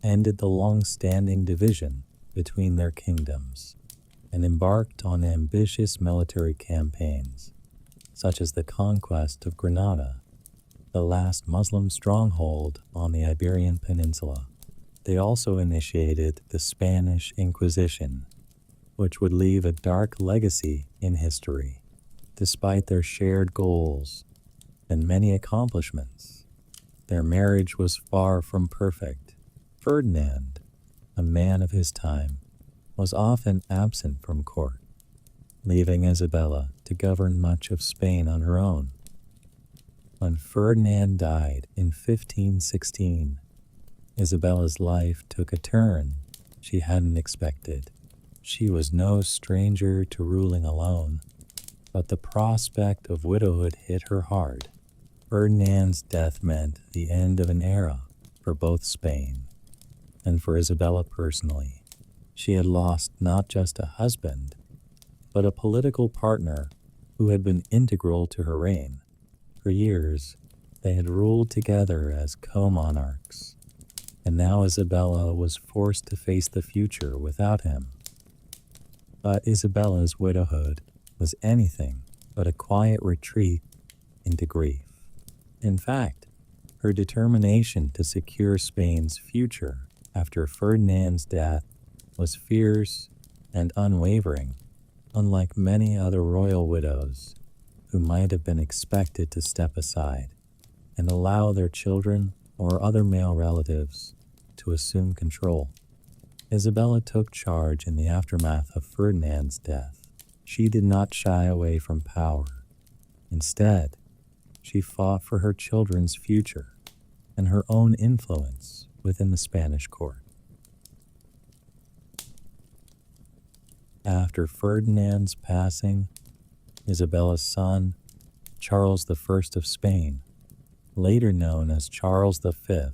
Speaker 1: ended the long-standing division between their kingdoms, and embarked on ambitious military campaigns, such as the conquest of Granada, the last Muslim stronghold on the Iberian Peninsula. They also initiated the Spanish Inquisition, which would leave a dark legacy in history. Despite their shared goals and many accomplishments, their marriage was far from perfect. Ferdinand, a man of his time, was often absent from court, leaving Isabella to govern much of Spain on her own. When Ferdinand died in 1516, Isabella's life took a turn she hadn't expected. She was no stranger to ruling alone, but the prospect of widowhood hit her hard. Ferdinand's death meant the end of an era, for both Spain and for Isabella personally. She had lost not just a husband, but a political partner who had been integral to her reign. For years, they had ruled together as co-monarchs, and now Isabella was forced to face the future without him. But Isabella's widowhood was anything but a quiet retreat into grief. In fact, her determination to secure Spain's future after Ferdinand's death was fierce and unwavering, unlike many other royal widows who might have been expected to step aside and allow their children or other male relatives to assume control. Isabella took charge in the aftermath of Ferdinand's death. She did not shy away from power. Instead, she fought for her children's future and her own influence within the Spanish court. After Ferdinand's passing, Isabella's son, Charles I of Spain, later known as Charles V,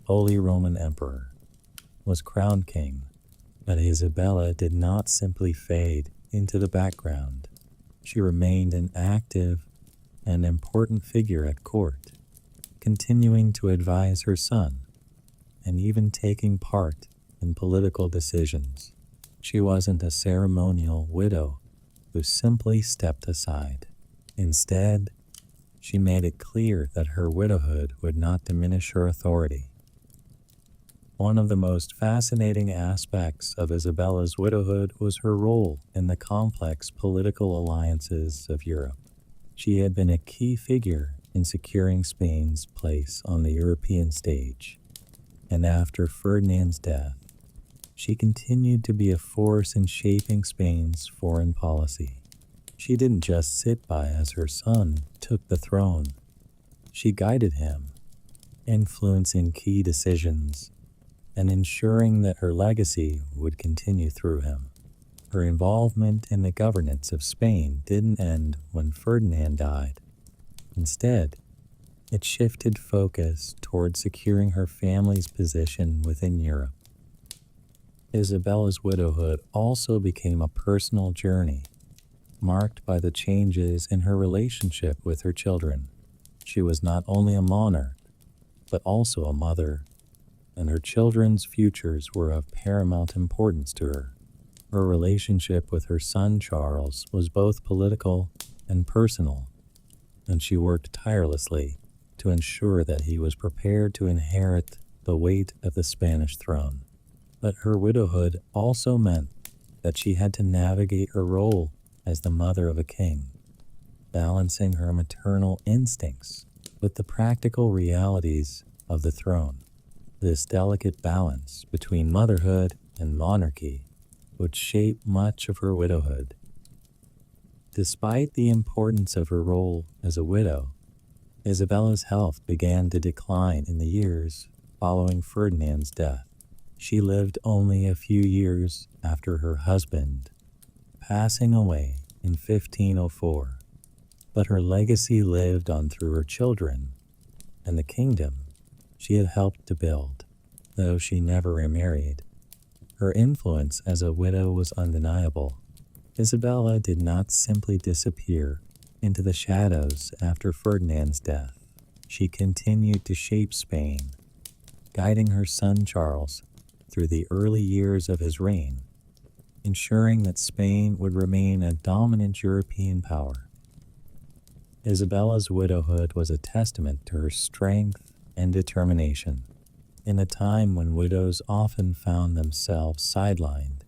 Speaker 1: Holy Roman Emperor, was crowned king. But Isabella did not simply fade into the background. She remained an active and important figure at court, continuing to advise her son and even taking part in political decisions. She wasn't a ceremonial widow who simply stepped aside. Instead, she made it clear that her widowhood would not diminish her authority. One of the most fascinating aspects of Isabella's widowhood was her role in the complex political alliances of Europe. She had been a key figure in securing Spain's place on the European stage, and after Ferdinand's death, she continued to be a force in shaping Spain's foreign policy. She didn't just sit by as her son took the throne. She guided him, influencing key decisions and ensuring that her legacy would continue through him. Her involvement in the governance of Spain didn't end when Ferdinand died. Instead, it shifted focus toward securing her family's position within Europe. Isabella's widowhood also became a personal journey, marked by the changes in her relationship with her children. She was not only a monarch, but also a mother, and her children's futures were of paramount importance to her. Her relationship with her son Charles was both political and personal, and she worked tirelessly to ensure that he was prepared to inherit the weight of the Spanish throne. But her widowhood also meant that she had to navigate her role as the mother of a king, balancing her maternal instincts with the practical realities of the throne. This delicate balance between motherhood and monarchy would shape much of her widowhood. Despite the importance of her role as a widow, Isabella's health began to decline in the years following Ferdinand's death. She lived only a few years after her husband, passing away in 1504, but her legacy lived on through her children and the kingdom she had helped to build. Though she never remarried, her influence as a widow was undeniable. Isabella did not simply disappear into the shadows after Ferdinand's death. She continued to shape Spain, guiding her son Charles through the early years of his reign, ensuring that Spain would remain a dominant European power. Isabella's widowhood was a testament to her strength and determination. In a time when widows often found themselves sidelined,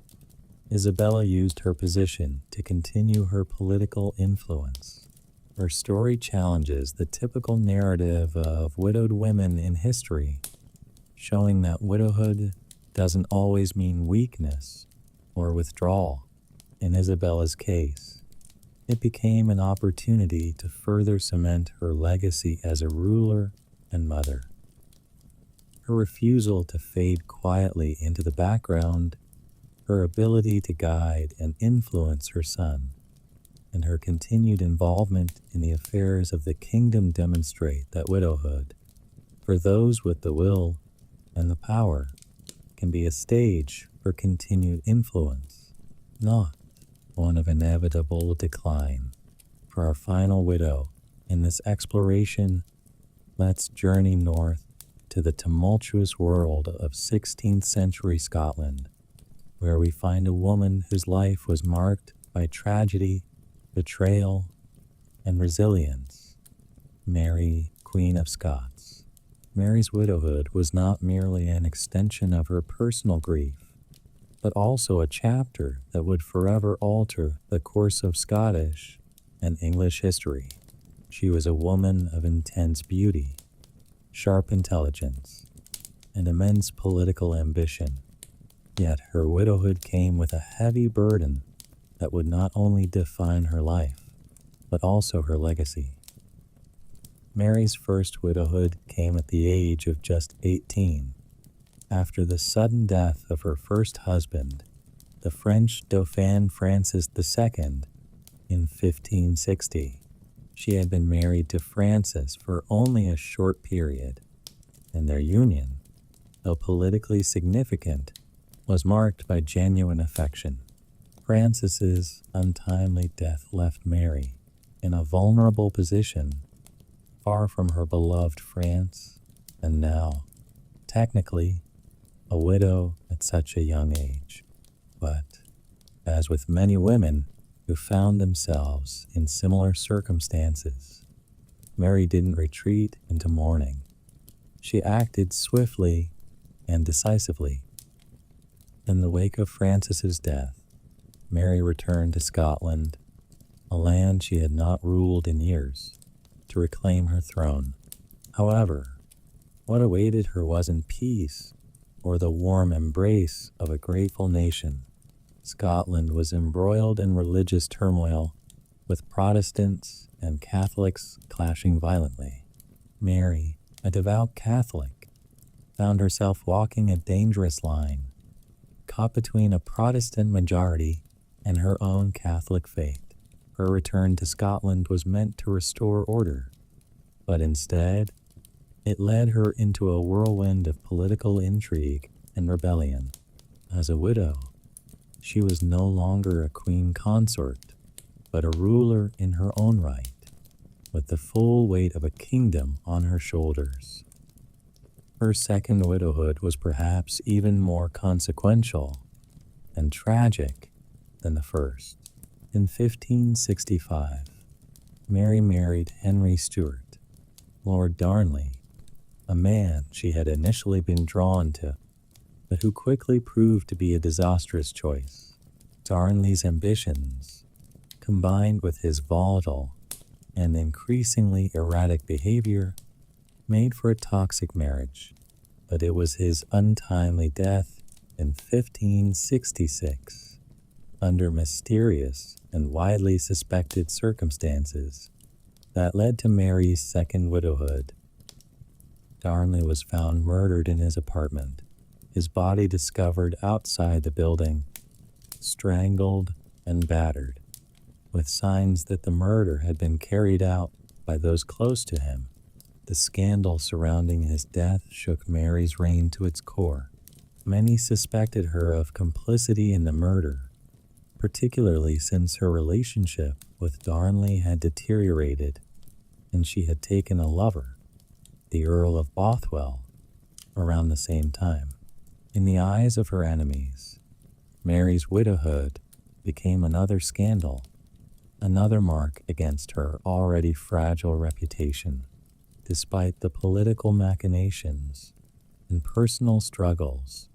Speaker 1: Isabella used her position to continue her political influence. Her story challenges the typical narrative of widowed women in history, showing that widowhood doesn't always mean weakness or withdrawal. In Isabella's case, it became an opportunity to further cement her legacy as a ruler and mother. Her refusal to fade quietly into the background, her ability to guide and influence her son, and her continued involvement in the affairs of the kingdom demonstrate that widowhood, for those with the will, and the power can be a stage for continued influence, not one of inevitable decline. For our final widow in this exploration, let's journey north to the tumultuous world of 16th century Scotland, where we find a woman whose life was marked by tragedy, betrayal, and resilience. Mary, Queen of Scots. Mary's widowhood was not merely an extension of her personal grief, but also a chapter that would forever alter the course of Scottish and English history. She was a woman of intense beauty, sharp intelligence, and immense political ambition. Yet her widowhood came with a heavy burden that would not only define her life, but also her legacy. Mary's first widowhood came at the age of just 18, after the sudden death of her first husband, the French Dauphin Francis II, in 1560. She had been married to Francis for only a short period, and their union, though politically significant, was marked by genuine affection. Francis's untimely death left Mary in a vulnerable position, far from her beloved France, and now, technically, a widow at such a young age. But, as with many women who found themselves in similar circumstances, Mary didn't retreat into mourning. She acted swiftly and decisively. In the wake of Francis's death, Mary returned to Scotland, a land she had not ruled in years, to reclaim her throne. However, what awaited her wasn't peace or the warm embrace of a grateful nation. Scotland was embroiled in religious turmoil, with Protestants and Catholics clashing violently. Mary, a devout Catholic, found herself walking a dangerous line, caught between a Protestant majority and her own Catholic faith. Her return to Scotland was meant to restore order, but instead, it led her into a whirlwind of political intrigue and rebellion. As a widow, she was no longer a queen consort, but a ruler in her own right, with the full weight of a kingdom on her shoulders. Her second widowhood was perhaps even more consequential and tragic than the first. In 1565, Mary married Henry Stuart, Lord Darnley, a man she had initially been drawn to, but who quickly proved to be a disastrous choice. Darnley's ambitions, combined with his volatile and increasingly erratic behavior, made for a toxic marriage, but it was his untimely death in 1566, under mysterious and widely suspected circumstances, that led to Mary's second widowhood. Darnley was found murdered in his apartment, his body discovered outside the building, strangled and battered, with signs that the murder had been carried out by those close to him. The scandal surrounding his death shook Mary's reign to its core. Many suspected her of complicity in the murder, particularly since her relationship with Darnley had deteriorated and she had taken a lover, the Earl of Bothwell, around the same time. In the eyes of her enemies, Mary's widowhood became another scandal, another mark against her already fragile reputation. Despite the political machinations and personal struggles,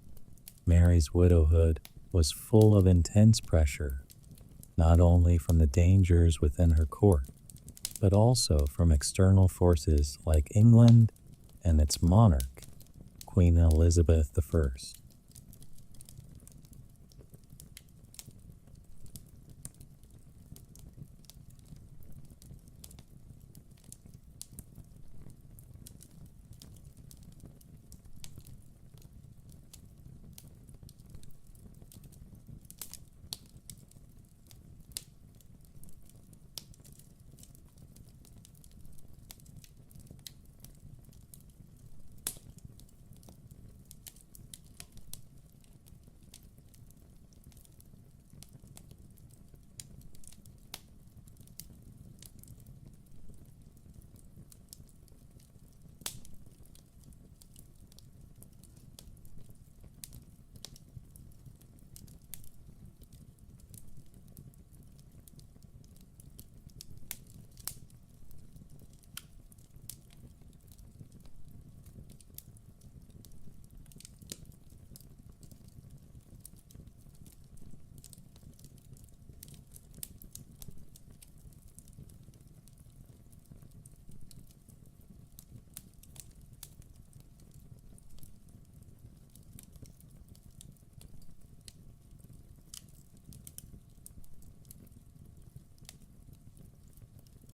Speaker 1: Mary's widowhood was full of intense pressure, not only from the dangers within her court, but also from external forces like England and its monarch, Queen Elizabeth I.